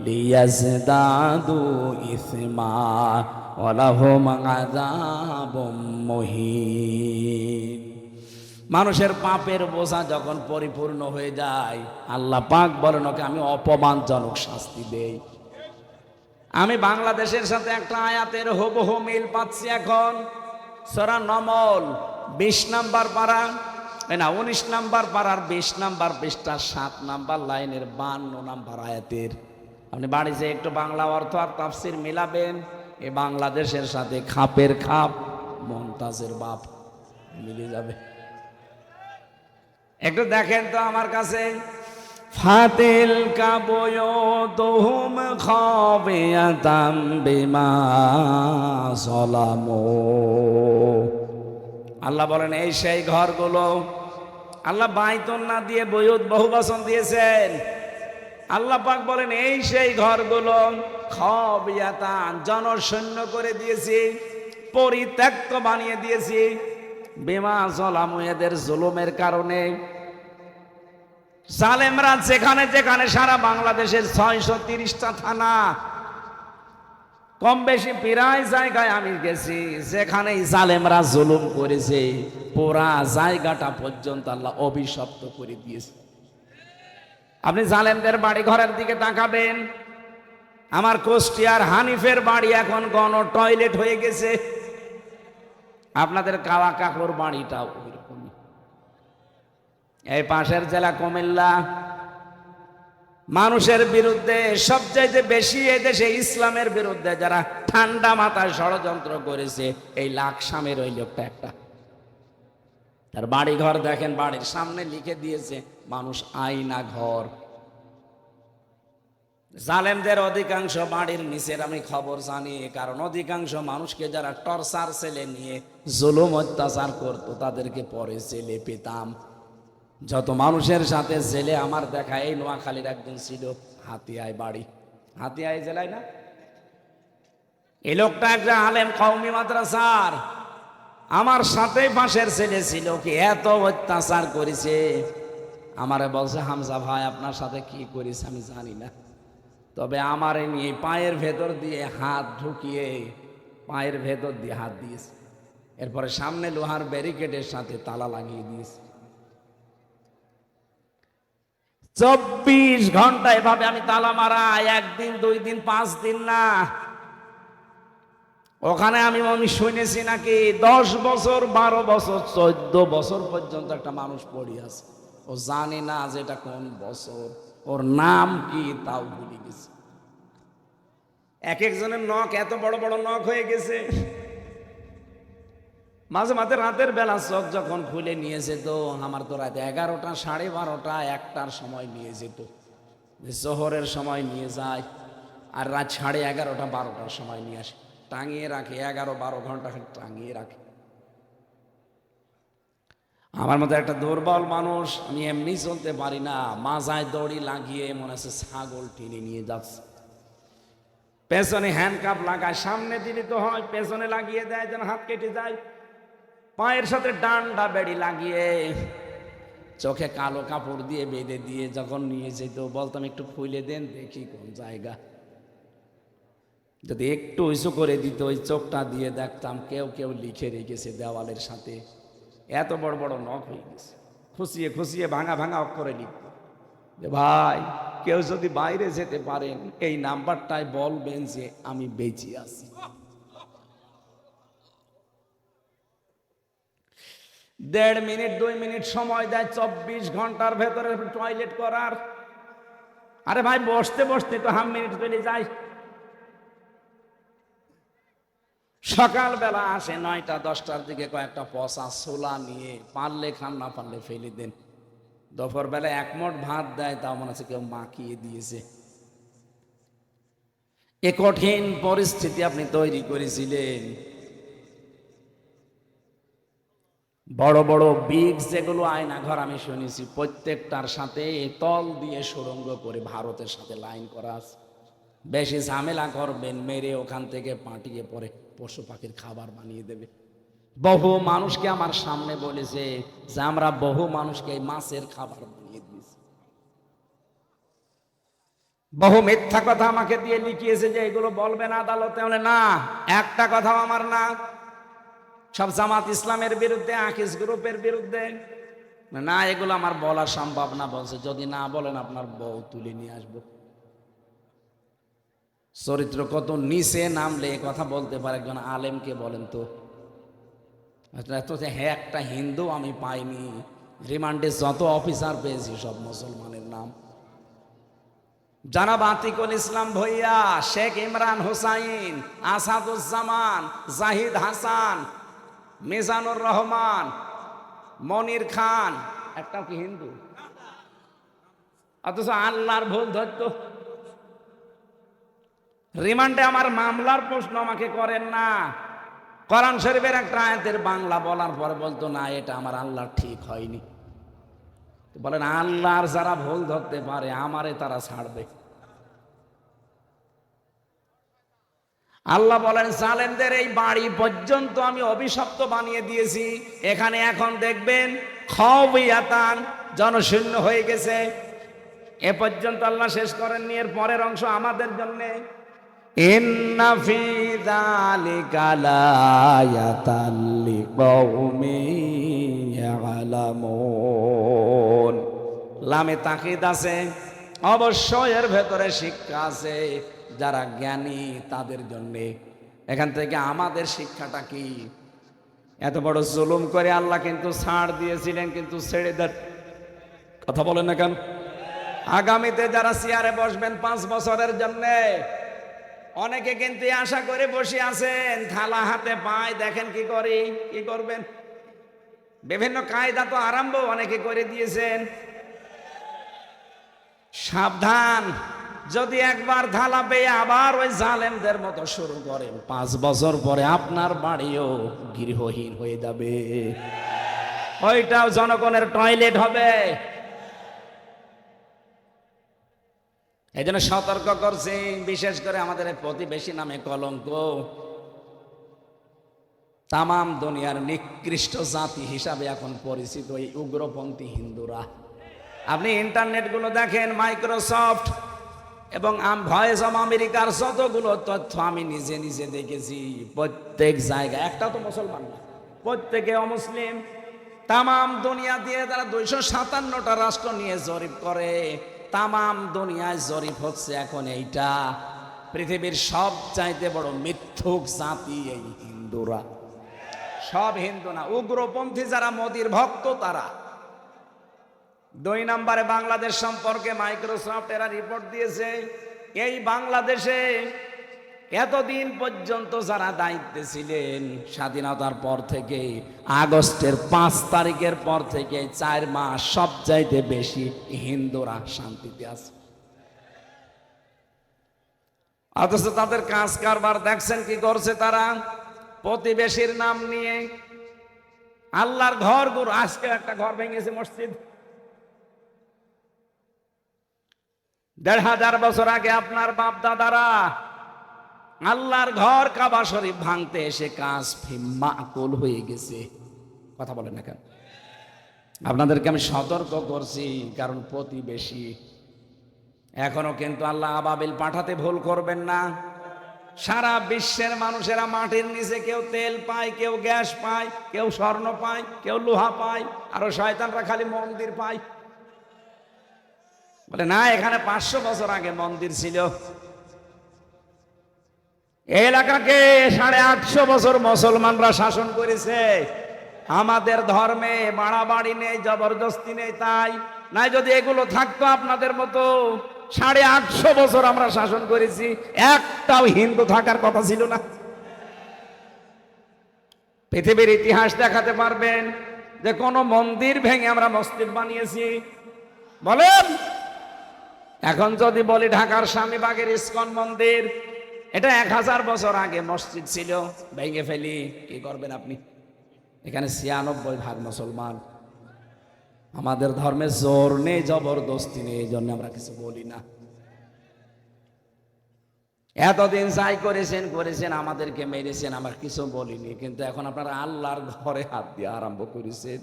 লিয়াজদাদু ইসমা ওয়া লাহুম আযাবুম মুহিন। মানুষের পাপের বোঝা যখন পরিপূর্ণ হয়ে যায়, আল্লাহ পাক বলেন ওকে আমি অপমানজনক শাস্তি দেই। আমি বাংলাদেশের সাথে একটা আয়াতের হুবহু মিল পাচ্ছি এখন। সূরা নমল 20 নাম্বার পারা, না 19 নাম্বার পারার 20 নাম্বার পৃষ্ঠা 7 নাম্বার লাইনের 52 নাম্বার আয়াতের। আপনি বাড়িতে একটু বাংলা অর্থ আর তাফসির মিলাবেন। এই বাংলাদেশের সাথে খাপের খাপ মমতাজের বাপ মিলে যাবে। একটু দেখেন তো আমার কাছে। ফাতিল কাবয়তুহুম খাবিয়াতাম বিমা যালামু। আল্লাহ বলেন এই সেই ঘরগুলো। আল্লাহ বাইতুন না দিয়ে বয়ুত বহুবচন দিয়েছেন। আল্লাহ পাক বলেন এই সেই ঘরগুলো খাবিয়াতান, জনশূন্য করে দিয়েছি, পরিত্যক্ত বানিয়ে দিয়েছি। বিমা যালামু, এদের জুলুমের কারণে। জালেমরা যেখানে যেখানে, সারা বাংলাদেশের 630টা থানা, কম বেশি প্রায় জায়গায় আমি গেছি, যেখানেই জালেমরা জুলুম করেছে পুরা জায়গাটা পর্যন্ত আল্লাহ অভিশপ্ত করে দিয়েছে। আপনি জালেমদের বাড়ি ঘরের দিকে তাকাবেন। আমার কুষ্টিয়ার হানিফের বাড়ি এখন গণ টয়লেট হয়ে গেছে। আপনাদের কাওয়া কাকুর বাড়িটাও ওইরকমই। এই পাশের জেলা কুমিল্লা, মানুষের বিরুদ্ধে সবচাইতে বেশি এই দেশে ইসলামের বিরুদ্ধে যারা ঠান্ডা মাথায় ষড়যন্ত্র করেছে, এই লাকসামের ওই লোকটা একটা। তার বাড়ি ঘর দেখেন, বাড়ির সামনে লিখে দিয়েছে মানুষ আয়না ঘর। জালেমদের অধিকাংশ বাড়ির নিচের আমি খবর জানি, কারণ অধিকাংশ মানুষকে যারা টর্চার সেলে নিয়ে জুলুম অত্যাচার করতো তাদেরকে পরে জেলে পেতাম। যত মানুষের সাথে জেলে আমার দেখা, এই নোয়াখালীর একজন ছিল, হাতিয়ায় বাড়ি, হাতিয়ায় জেলায় না। এই লোকটা একটা আলেম কওমি মাদ্রাসার, আমার সাথে পাশের ছেলে ছিল, কি এত অত্যাচার করেছে। আমারে বলছে হামজা ভাই আপনার সাথে কি করেছে আমি জানি না, তবে আমারে নিয়ে পায়ের ভেতর দিয়ে হাত ঢুকিয়ে পায়ের ভেতর দিয়ে হাত দিয়েছে, এরপরে সামনে লোহার ব্যারিকেডের সাথে তালা লাগিয়ে দিয়েছে। 24 ঘন্টা এভাবে আমি তালা মারা, 1 দিন 2 দিন 5 দিন না। ওখানে আমি শুনেছি নাকি 10 বছর 12 বছর 14 বছর পর্যন্ত একটা মানুষ পড়ে আছে, ও জানে না যে এটা কোন বছর, ওর নাম কি তাও ভুলে গেছে। এক একজনের নখ এত বড় বড় নখ হয়ে গেছে। মাঝে মাঝে রাতের বেলা চোখ যখন খুলে নিয়ে যেত, আমার তো রাত 11টা 12:30 1টার সময় নিয়ে যেত, জোহরের সময় নিয়ে যায়, আর রাত 11:30 12টার সময় নিয়ে আসে, টাঙিয়ে রাখে, 11-12 ঘন্টা টাঙিয়ে রাখে। আমার মতো একটা দুর্বল মানুষ, আমি এমনি চলতে পারি না, মাজায় দড়ি লাগিয়ে মনে হচ্ছে ছাগল টেনে নিয়ে যাচ্ছে। পেছনে হ্যান্ডকাপ লাগায়, সামনে দিলে তো হয়, পেছনে লাগিয়ে দেয় যেন হাত কেটে যায়। পায়ের সাথে ডান্ডা বেড়ি লাগিয়ে, চোখে কালো কাপড় দিয়ে বেঁধে দিয়ে যখন নিয়ে যেত, বলতাম একটু খুলে দেন দেখি কোন জায়গা। যদি একটু উঁচু করে দিত, ওই চোখটা দিয়ে দেখতাম কেউ কেউ লিখে রেখেছে দেওয়ালের সাথে, এত বড় বড় নখ হয়ে গেছে, খুশিয়ে খুশিয়ে ভাঙা ভাঙা অক্ষরে লিখত যে ভাই কেউ যদি বাইরে যেতে পারেন এই নাম্বারটায় বলবেন যে আমি বেঁচে আছি। 1.5 মিনিট 2 মিনিট সময় দেয় 24 ঘন্টার ভেতরে টয়লেট করার। আরে ভাই বসতে বসতে তো হাফ মিনিট চলে যায়। সকালবেলা আসে 9টা 10টার দিকে কয়েকটা পচা ছোলা নিয়ে, পারলে খান না পারলে ফেলে দেন। দুপুর বেলা 1 মুঠ ভাত দেয়, তাও মনে হচ্ছে কেউ মাখিয়ে দিয়েছে। এ কঠিন পরিস্থিতি আপনি তৈরি করেছিলেন। বড় বড় বিগ যেগুলো আয়না ঘর আমি শুনেছি, প্রত্যেকটার সাথে তল দিয়ে সুড়ঙ্গ করে ভারতের সাথে লাইন করা আছে। বেশি ঝামেলা করবেন, মেরে ওখান থেকে পাঠিয়ে পরে পশু পাখির খাবার বানিয়ে দেবে। বহু মানুষকে আমার সামনে বলেছে যে আমরা বহু মানুষকে মাছের খাবার বানিয়ে দিয়েছি। বহু মিথ্যা কথা আমাকে দিয়ে লিখিয়েছে যে এগুলো বলবেন আদালতে, বলে না একটা কথাও আমার না। সব জামাত ইসলামের বিরুদ্ধে, আকিস গ্রুপের বিরুদ্ধে, না এগুলো আমার বলা সম্ভব না। বলছে যদি না বলেন আপনার বউ তুলে নিয়ে আসবো। চরিত্র কত নিচে নামলে কথা বলতে পারে একজন আলেমকে বলেন তো। হ্যাঁ একটা হিন্দু আমি পাইনি, রিমান্ডে যত অফিসার পেয়েছি সব মুসলমানের নাম। জনাব আতিকুল ইসলাম ভুইয়া, শেখ ইমরান হোসাইন, আসাদুজ্জামান, জাহিদ হাসান, মিজানুর রহমান, মনির খান, একটাও কি হিন্দু? অথচ আল্লাহর ভুল ধরতো। রিমান্ডে আমার মামলার প্রশ্ন আমাকে করেন না। কোরআন শরীফের একটা আয়াতের বাংলা বলার পরে বলতো না এটা আমার আল্লাহর ঠিক হয়নি। বলেন আল্লাহর যারা ভুল ধরতে পারে আমারে তারা ছাড়বে? আল্লাহ বলেন জালেমদের এই বাড়ি পর্যন্ত আমি অভিশপ্ত বানিয়ে দিয়েছি, এখানে এখন দেখবেন খাওয়াতান জনশূন্য হয়ে গেছে। এ পর্যন্ত আল্লাহ শেষ করেননি, এর পরের অংশ আমাদের জন্য। ইন্না ফি যালিকা লায়াতাল লিকাউমিন ইয়ালামুন। লামে তাকিদ আছে, অবশ্যই এর ভেতরে শিক্ষা আছে যারা জ্ঞানী তাদের জন্য। এখান থেকে আমাদের শিক্ষাটা কি? এত বড় জুলুম করে আল্লাহ কিন্তু ছাড় দিয়েছিলেন, কিন্তু ছেড়ে দেন। কথা বলেন না কেন? আগামীতে যারা চেয়ারে বসবেন 5 বছরের জন্য, অনেকে কিন্তু আশা করে বসে আছেন, থালা হাতে পায়, দেখেন কি করে, কি করবেন। বিভিন্ন কায়দা তো আরম্ভ অনেকে করে দিয়েছেন। সাবধান, যদি একবার থালা পেয়ে আবার ওই জালেমদের মতো শুরু করেন, 5 বছর পরে আপনার বাড়িও গৃহহীন হয়ে যাবে, ওইটাও জনগণের টয়লেট হবে। এই জন্য সতর্ক করছি, বিশেষ করে আমাদের প্রতিবেশী নামে কলঙ্ক। তামাম দুনিয়ার নিকৃষ্ট জাতি হিসাবে এখন পরিচিত এই উগ্রপন্থী হিন্দুরা। আপনি ইন্টারনেটগুলো দেখেন, মাইক্রোসফট এবং ভয়েস অফ আমেরিকার যতগুলো তথ্য আমি নিজে নিজে দেখেছি, প্রত্যেক জায়গায় একটা তো মুসলমান না, প্রত্যেকে অমুসলিম। তামাম দুনিয়া দিয়ে তারা 257টা রাষ্ট্র নিয়ে জরিপ করে। তামাম দুনিয়ায় জরিপ হচ্ছে এখন এইটা, পৃথিবীর সব চাইতে বড় মিথ্যুক জাতি এই হিন্দুরা। সব হিন্দু না, উগ্রপন্থী যারা মোদির ভক্ত তারা। 2 নম্বরে বাংলাদেশ সম্পর্কে মাইক্রোসফট এরা রিপোর্ট দিয়েছে, এই বাংলাদেশে এতদিন পর্যন্ত যারা দায়িত্বে ছিলেন স্বাধীনতার পর থেকে, আগস্টের 5 তারিখের পর থেকে 4 মাস সবচাইতে বেশি হিন্দুরা শান্তিতে আছে। অথচ তাদের কাজ কারবার দেখছেন কি করছে তারা? প্রতিবেশীর নাম নিয়ে আল্লাহর ঘর গুরু। আজকে একটা ঘর ভেঙেছে মসজিদ, ১৫০০ বছর আগে আপনার বাপ দাদারা আল্লাহর ঘর কাবা শরীফ ভাঙতে এসে কাজ মাকুল হয়ে গেছে। কথা বলেন না কেন? আপনাদেরকে আমি সতর্ক করছি, কারণ প্রতিবেশী এখনো কিন্তু আল্লাহ আবাবিল পাঠাতে ভুল করবেন না। সারা বিশ্বের মানুষেরা মাটির নিচে কেউ তেল পায়, কেউ গ্যাস পায়, কেউ স্বর্ণ পায়, কেউ লোহা পায়, আরো শয়তানরা খালি মন্দির পায়। বলে না, এখানে 500 বছর আগে মন্দির ছিল। এই এলাকাকে 850 বছর মুসলমানরা শাসন করেছে। আমাদের ধর্মে বাড়াবাড়ি নেই, জবরদস্তি নেই। তাই নাই যদি এগুলো থাকতো আপনাদের মতো 850 বছর আমরা শাসন করেছি, একটাও হিন্দু থাকার কথা ছিল না। পৃথিবীর ইতিহাস দেখাতে পারবেন যে কোন মন্দির ভেঙে আমরা মসজিদ বানিয়েছি? বলেন। এখন যদি বলি ঢাকার স্বামীবাগের ইসকন মন্দির, এটা 1000 বছর আগে মসজিদ ছিল, ভেঙে ফেলি, কি করবেন আপনি? এখানে 96% মুসলমান। আমাদের ধর্মে জোর নেই, জবরদস্তি নেই, এই জন্য আমরা কিছু বলি না। এতদিন যাই করেছেন, আমাদেরকে মেরেছেন, আমরা কিছু বলিনি। কিন্তু এখন আপনারা আল্লাহর ঘরে হাত দিয়ে আরম্ভ করেছেন।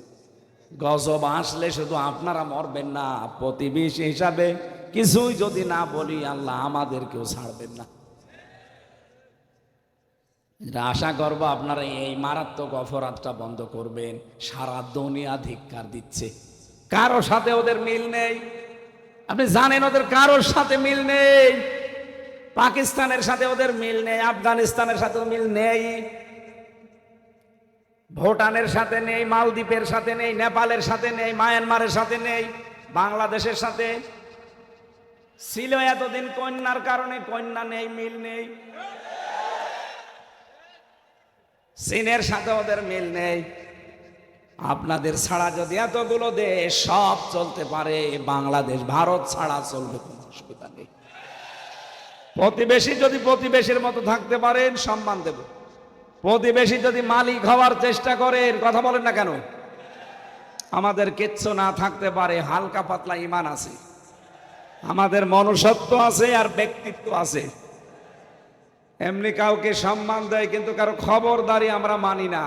গজব আসলে শুধু আপনারা মরবেন না, প্রতিবেশী হিসাবে কিছুই যদি না বলি, আল্লাহ আমাদেরকেও ছাড়বেন না। আশা করবো আপনারা এই মারাত্মক অপরাধটা বন্ধ করবেন। সারা দুনিয়া ধিক্কার দিচ্ছে, কারোর সাথে ওদের মিল নেই। আপনি জানেন ওদের কারোর সাথে মিল নেই। পাকিস্তানের সাথে ওদের মিল নেই, আফগানিস্তানের সাথে মিল নেই, ভুটানের সাথে নেই, মালদ্বীপের সাথে নেই, নেপালের সাথে নেই, মায়ানমারের সাথে নেই, বাংলাদেশের সাথে ছিল এতদিন কন্যার কারণে, কন্যা নেই, মিল নেই। চীনের সাথে ওদের মিল নেই। আপনাদের ছাড়া যদি এতগুলো দেশ সব চলতে পারে, বাংলাদেশ ভারত ছাড়া চলবে, কোনো অসুবিধা নেই। প্রতিবেশী যদি প্রতিবেশীর মতো থাকতে পারেন, সম্মান দেব। প্রতিবেশী যদি মালিক হওয়ার চেষ্টা করেন, কথা বলেন না কেন? আমাদের কিচ্ছু না থাকতে পারে, হালকা পাতলা ঈমান আছে, আমাদের মনুষ্যত্ব আছে, আর ব্যক্তিত্ব আছে। এমনি কাউকে সম্মান দেয়, কিন্তু কারো খবরদারি আমরা মানি না।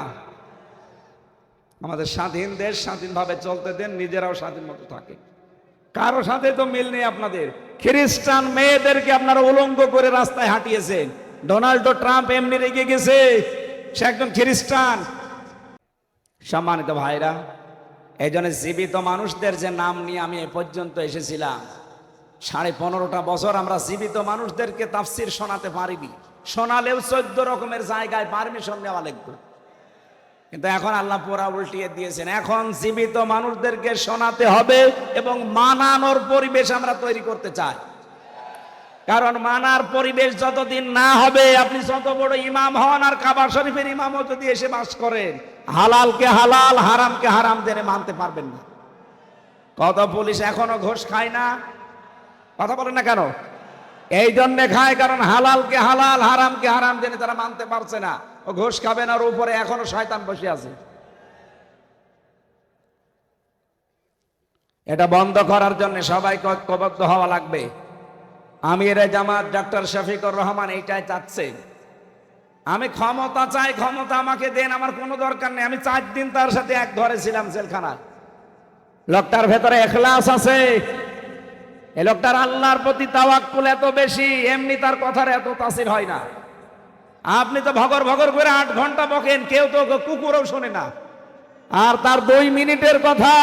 আমাদের স্বাধীন দেশ, স্বাধীনভাবে চলতে দেন, নিজেরাও স্বাধীন মতো থাকে। কারো সাথে তো মিল নেই আপনাদের। খ্রিস্টান মেয়েদেরকে আপনারা উলঙ্গ করে রাস্তায় হাঁটিয়েছেন। ডোনাল্ড ট্রাম্প এমনি রেগে গেছে, সে একজন খ্রিস্টান। সম্মানিত ভাইরা, এই জন্য জীবিত মানুষদের যে নাম নিয়ে আমি এ পর্যন্ত এসেছিলাম, 15.5 বছর আমরা জীবিত মানুষদেরকে তাফসির শোনাতে পারিনি। শোনালেও 14 রকমের জায়গায় পারমিশন নেওয়া লাগবে। কিন্তু এখন আল্লাহ পুরা উল্টিয়ে দিয়েছেন। এখন জীবিত মানুষদেরকে শোনাতে হবে এবং মানানোর পরিবেশ আমরা তৈরি করতে চাই। কারণ মানার পরিবেশ যতদিন না হবে, আপনি যত বড় ইমাম হন, আর কাবা শরীফের ইমামও যদি এসে বাস করেন, হালালকে হালাল, হারামকে হারাম জেনে মানতে পারবেন না। কত পুলিশ এখনো ঘুষ খায় না? কথা বলেন না কেন? এই জন্যে খায়, কারণ হালালকে হালাল, হারামকে হারাম জেনে তারা মানতে পারছে না। ও ঘুষ খাবে না, ওর উপরে এখনো শয়তান বসে আছে। এটা বন্ধ করার জন্য সবাই ঐক্যবদ্ধ হওয়া লাগবে। আমিরে জামাত ডক্টর শফিকুর রহমান এইটাই চাচ্ছে। আমি ক্ষমতা চাই, ক্ষমতা আমাকে দেন, আমার কোনো দরকার নেই। আমি 4 দিন তার সাথে এক ঘরে ছিলাম জেলখানায়। লোকটার ভেতরে ইখলাস আছে, এই লোকটার আল্লাহর প্রতি তাওয়াক্কুল এত বেশি, এমনি তার কথার এত তাসির হয় না। আপনি তো ভগর ভগর করে 8 ঘন্টা বকেন, কেউ তো কুকুরও শোনে না। আর তার 2 মিনিটের কথা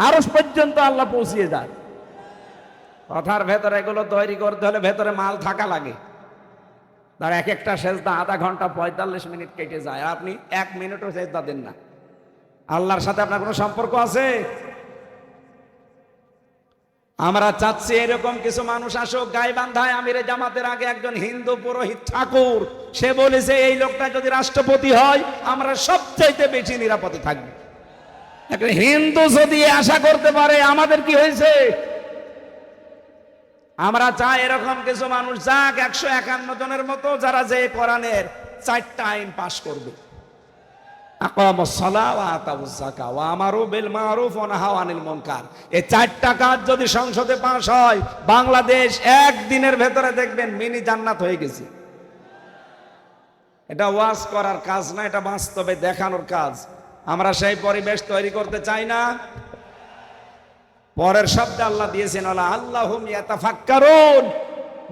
আরশ পর্যন্ত আল্লাহ পৌঁছিয়ে যায়। কথার ভেতরে এগুলো তৈরি করতে হলে ভেতরে মাল থাকা লাগে। তার এক একটা সেজদা আধা ঘন্টা 45 মিনিট কেটে যায়, আর আপনি 1 মিনিটও সেজদা দেন না। আল্লাহর সাথে আপনার কোনো সম্পর্ক আছে? আমরা চাচ্ছি এরকম কিছু মানুষ আসুক। গাইবান্ধায় আমিরে জামাতের আগে একজন হিন্দু পুরোহিত ঠাকুর, সে বলেছে এই লোকটা যদি রাষ্ট্রপতি হয়, আমরা সবচাইতে বেশি নিরাপদে থাকবো। একটা হিন্দু যদি আশা করতে পারে, আমাদের কি হয়েছে? আমরা চাই এরকম কিছু মানুষ যাক, 151 জনের মতো, যারা যে কোরআনের 4টা আইন পাশ করবে। আকামুস সালাহ ওয়া আতাউজ যাকাত ওয়া আমারু বিল মারুফ ওয়া নাহাউ আনিল মুনকার। এই চারটা কাজ যদি সংসদে পাস হয়, বাংলাদেশ একদিনের ভেতরে দেখবেন মিনি জান্নাত হয়ে গেছে। এটা ওয়াজ করার কাজ না, এটা বাস্তবে দেখানোর কাজ। আমরা সেই পরিবেশ তৈরি করতে চাই না। পরের শব্দে আল্লাহ দিয়েছেন আল্লাহুম ইয়াতাফাক্কারুন,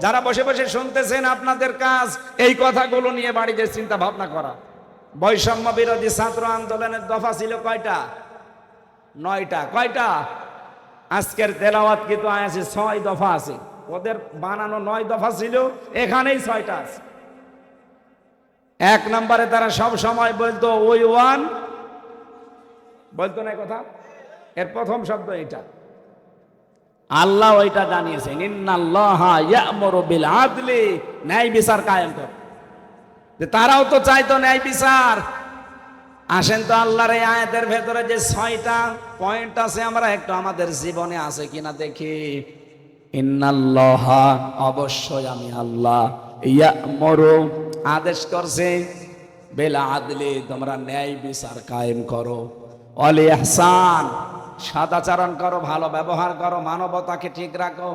যারা বসে বসে শুনতেছেন আপনাদের কাজ এই কথাগুলো নিয়ে বাড়িতে চিন্তা ভাবনা করা। বৈষম্য বিরোধী ছাত্র আন্দোলনের দফা ছিল কয়টা? 9টা। কয়টা? আজকের তেলাওয়াত কিন্তু আছে 6 দফা আছে। ওদের বানানো 9 দফা ছিল, এখানেই 6টা আছে। 1 নম্বরে তারা সব সময় বলতো ওই ওয়ান, বলতো না কথা। এর প্রথম শব্দ এটা। আল্লাহ ওইটা জানিয়েছেন ইন্নাল্লাহা ইয়া'মুরু বিল আদলি, ন্যায় বিচার কায়েম কর। তারাও তো চাইতো ন্যায় বিচার। আসেন তো আল্লাহর এই আয়াতের ভেতরে যে 6টা পয়েন্ট আছে, আমরা একটু আমাদের জীবনে আছে কিনা দেখি। ইন্নাল্লাহা, অবশ্যই আমি আল্লাহ, ইয়া'মুরু, আদেশ করছে, বিল আদলি, তোমরা ন্যায় বিচার কায়েম করো, ওয়াল ইহসান, সদাচরণ করো, ভালো ব্যবহার করো, মানবতাকে ঠিক রাখো।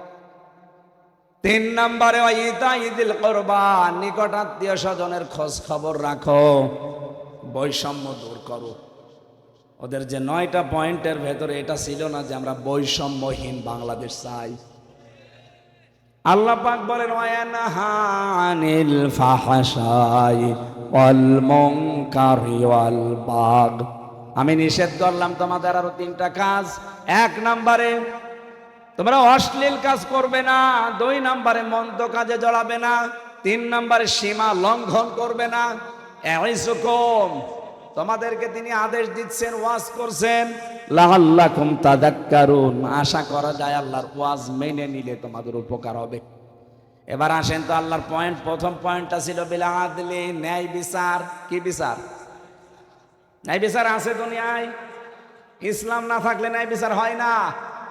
3 নম্বরে ইতাইযিল কুরবা, নিকট আত্মীয় স্বজনের খোঁজ খবর রাখো, বৈষম্য দূর করো। ওদের যে 9টা পয়েন্টের ভেতরে এটা ছিল না যে আমরা বৈষম্যহীন বাংলাদেশ চাই। আল্লাহ পাক বলেন ওয়ায়ানহা আনিল ফাহশাই ওয়াল মুনকারি ওয়াল বাগ, আমি নিষেধ করলাম তোমাদের আরো 3টা কাজ। 1 নম্বরে তোমরা অশ্লীল কাজ করবে না, 2 নম্বরে মন্দ কাজে জড়াবে না, 3 নম্বরে সীমা লঙ্ঘন করবে না। ইয়াইসুকুম, তোমাদেরকে তিনি আদেশ দিচ্ছেন, ওয়াজ করছেন, লাআল্লাকুম তাযাক্কারুন, আশা করা যায় আল্লাহর ওয়াজ মেনে নিলে তোমাদের উপকার হবে। এবার আসেন তো আল্লাহর পয়েন্ট। প্রথম পয়েন্টটা ছিল বিল আদলি, ন্যায় বিচার। কি বিচার? ন্যায় বিচার আছে দুনিয়ায়। ইসলাম না থাকলে ন্যায় বিচার হয় না।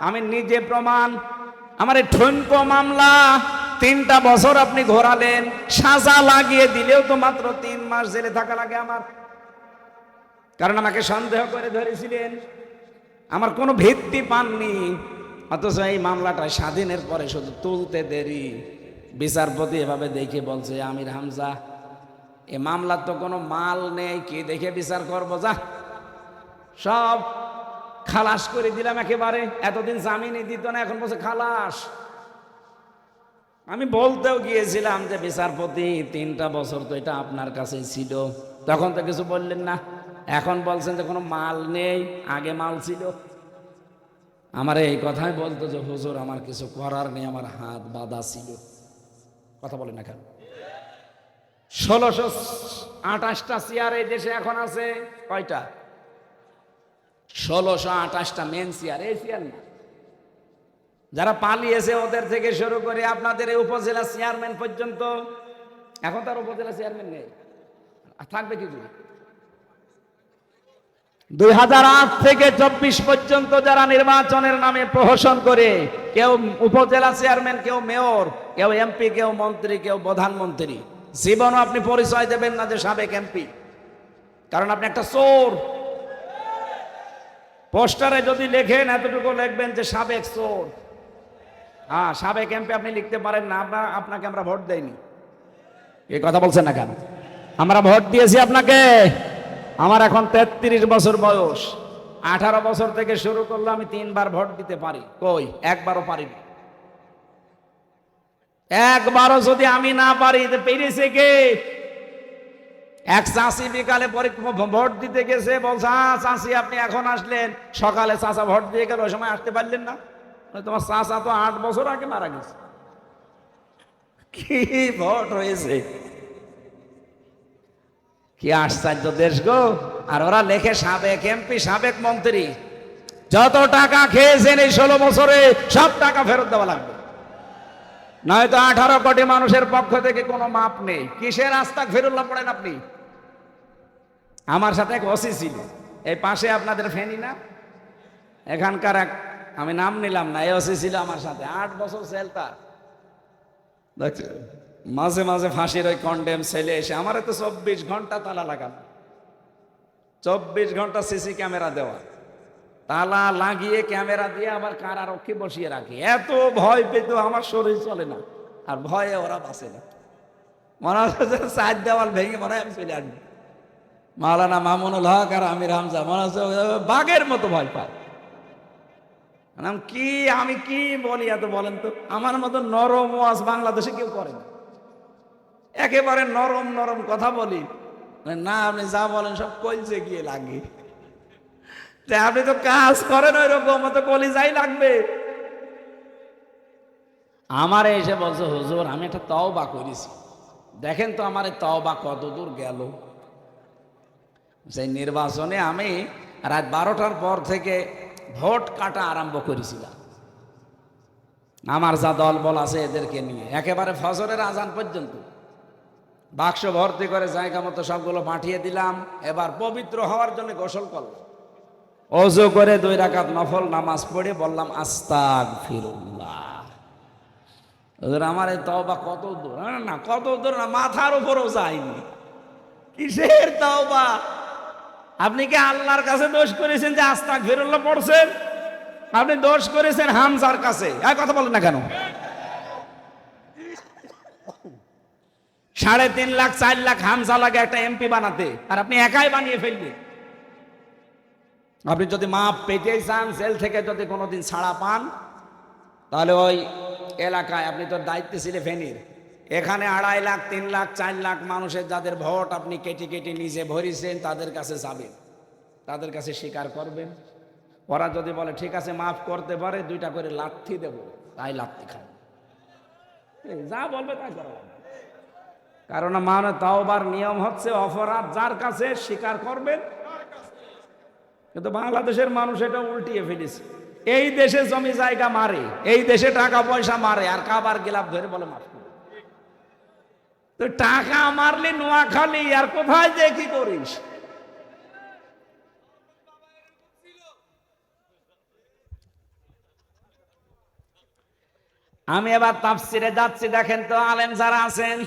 আমি নিজে প্রমাণ। আমার এই ঠনকো মামলা 3টা বছর আপনি ঘোরালেন, সাজা লাগিয়ে দিলেও তো মাত্র 3 মাস জেলে থাকা লাগে আমার। কারণ আমাকে সন্দেহ করে ধরেছিলেন, আমার কোনো ভিত্তি পাননি। অথচ এই মামলাটা স্বাধীনের পরে শুধু তুলতে দেরি। বিচারপতি এভাবে দেখে বলছে, আমির হামজা, এ মামলার তো কোনো মাল নেই, কি দেখে বিচার করবো, যা সব খালাস করে দিলাম একেবারে। এতদিন জামিনই দিত না, এখন বলছে খালাস। আমি বলতেও গিয়েছিলাম যে বিচারপতি 3টা বছর তো এটা আপনার কাছেই ছিল, তখন তো কিছু বললেন না। এখন বলছেন যে কোনো মাল নেই, আগে মাল ছিল। আমার এই কথাই বলতো যে হুজুর আমার কিছু করার নেই, আমার হাত বাঁধা ছিল। কথা বলেন না কেন? 1628টা চেয়ার এই দেশে এখন আছে। কয়টা? 1628টা মেন চেয়ার। এই চেয়ার না, যারা পালিয়েছে ওদের থেকে শুরু করে আপনাদের এই উপজেলা চেয়ারম্যান পর্যন্ত, এখন তার উপজেলা চেয়ারম্যান নেই, থাকবে কি করে? 2008 থেকে 24 পর্যন্ত যারা নির্বাচনের নামে প্রহসন করে, কেউ উপজেলা চেয়ারম্যান, কেউ মেয়র, কেউ এমপি, কেউ মন্ত্রী, কেউ প্রধানমন্ত্রী, জীবনও আপনি পরিচয় দেবেন না যে সাবেক এমপি, কারণ আপনি একটা চোর। পোস্টারে যদি লেখেন এতটুকু লিখবেন যে সাবেক চোর। হ্যাঁ, সাবেক এমপি আপনি লিখতে পারেন না, আপনাকে আমরা ভোট দেইনি। এই কথা বলছেন না কেন? আমরা ভোট দিয়েছি আপনাকে। আমার এখন 33 বছর বয়স। 18 বছর থেকে শুরু করলে আমি 3 বার ভোট দিতে পারি, কই একবারও পারিনি। একবারও যদি আমি না পারি, পেরেছে কে? এক চাষি বিকালে ভোট দিতে গেছে, বলছে চাষি আপনি এখন আসলেন, সকালে চাষা ভোট দিয়ে গেল, ওই সময় আসতে পারলেন না? তোমার চাষা তো 8 বছর আগে মারা গেছে। কি ভোট হয়েছে, কি আশ্চর্য দেশ গো। আর ওরা লেখে সাবেক এমপি, সাবেক মন্ত্রী। যত টাকা খেয়েছেন এই 16 বছরে সব টাকা ফেরত দেওয়া লাগবে, নয়তো 18 কোটি মানুষের পক্ষ থেকে কোনো মাপ নেই। কিসের আস্তাগফিরুল্লাহ পড়েন আপনি? আমার সাথে এক ওসি ছিল, এই পাশে আপনাদের ফেনী না, এখানকার এক, আমি নাম নিলাম না, এই ওসি ছিল আমার সাথে। 8 বছর সেল তার। মাঝে মাঝে ফাঁসির ওই কন্ডেম ছেলে এসে আমার তো 24 ঘন্টা তালা লাগানো। 24 ঘন্টা সিসি ক্যামেরা দেওয়া, তালা লাগিয়ে ক্যামেরা দিয়ে আবার কারারক্ষী বসিয়ে রাখে। এত ভয় পেত আমার শরীর চলে না, আর ভয়ে ওরা বাঁচে না। মনে হচ্ছে যে সাইড দেওয়াল ভেঙে মনে হয় আমি চলে আসবো। মাওলানা মামুনুল হক আর আমির হামজা মনে হচ্ছে বাঘের মতো ভয় পায়। কি আমি কি বলি এত বলেন তো? আমার মতো নরম ওয়াজ বাংলাদেশে কেউ করে না। একেবারে নরম নরম কথা বলি না, আপনি যা বলেন সব কলজে গিয়ে লাগে। আপনি তো কাজ করেন ওই রকম, তো কলিজাই লাগবে। আমার এসে বলছে হুজুর আমি একটা তওবা করেছি, দেখেন তো আমার এই তওবা কত দূর গেল। সেই নির্বাচনে আমি রাত 12টার পর থেকে ভোট কাটা আরম্ভ করেছিলাম। আমার যা দল বল আছে এদেরকে নিয়ে একেবারে ফজরের আজান পর্যন্ত বাক্স ভর্তি করে জায়গা মতো সবগুলো পাঠিয়ে দিলাম। এবার পবিত্র হওয়ার জন্য গোসল করলাম, ওযু করে 2 রাকাত নফল নামাজ পড়ে বললাম আস্তাগফিরুল্লাহ। ওদের আমার এই তওবা কত দূর না, কত দূর না, মাথার উপরেও যায়নি। কিসের তওবা? আপনি কি আল্লাহর কাছে দোষ করেছেন যে আস্তাগফিরুল্লাহ পড়ছেন? আপনি দোষ করেছেন হামজার কাছে। আর কথা বলেন না কেন? 3.5 লাখ 4 লাখ হামজা লাগে একটা এমপি বানাতে, আর আপনি একাই বানিয়ে ফেলবেন। আপনি যদি মাপ পেতে চান, জেল থেকে যদি কোনোদিন ছাড়া পান, তাহলে ওই এলাকায় আপনি তো দায়িত্বে ছিলেন ফেনীর, এখানে 2.5 লাখ 3 লাখ 4 লাখ মানুষের যাদের ভোট আপনি কেটে কেটে নিজে ভরিছেন, তাদের কাছে যাবেন, তাদের কাছে স্বীকার করবেন। ওরা যদি বলে ঠিক আছে মাফ করতে পারে, 2টা করে লাথি দেব, তাই লাথি খান, যা বলবে তাই করা হবে। কারণ মানে তাওবার নিয়ম হচ্ছে অপরাধ যার কাছে স্বীকার করবেন। কিন্তু বাংলাদেশের মানুষ এটা উল্টিয়ে ফেলেছে। এই দেশে জমি জায়গা মারে, এই দেশে টাকা পয়সা মারে, আর কাবার গিলাপ ধরে বলে মাফ করে। তো টাকা মারলে নোয়াখালী, আর কোথায় যে কি করিস? আমি এবার তাফসিরে যাচ্ছি, দেখেন তো আলেম যারা আছেন,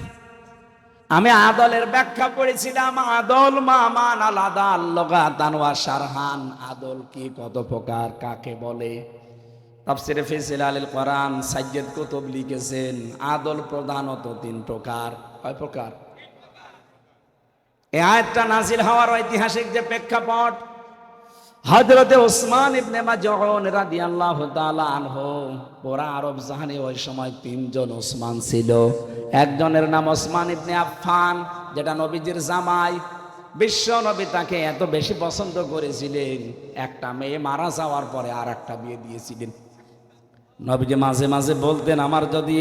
আমি আদলের ব্যাখ্যা পড়েছিলাম। আদল মামান আলাদা আল্লাগাতান ওয়া শারহান। আদল কি, কত প্রকার, কাকে বলে? তাফসিরে ফি জিলালিল কোরআন সাইয়্যিদ কুতুব লিখেছেন আদল প্রধানত 3 প্রকার। কয় প্রকার? এই আয়াতটা নাজিল হওয়ার ঐতিহাসিক যে প্রেক্ষাপট, হযরতে ওসমান ইবনে মাজউন রাদিয়াল্লাহু তাআলা আনহু, পুরা আরব জাহানে ওই সময় 3 জন ওসমান ছিল। একজনের নাম ওসমান ইবনে আফফান, যেটা নবীজির জামাই। বিশ্ব নবী তাকে এত বেশি পছন্দ করেছিলেন, একটা মেয়ে মারা যাওয়ার পরে আর একটা বিয়ে দিয়েছিলেন। নবীজি মাঝে মাঝে বলতেন আমার যদি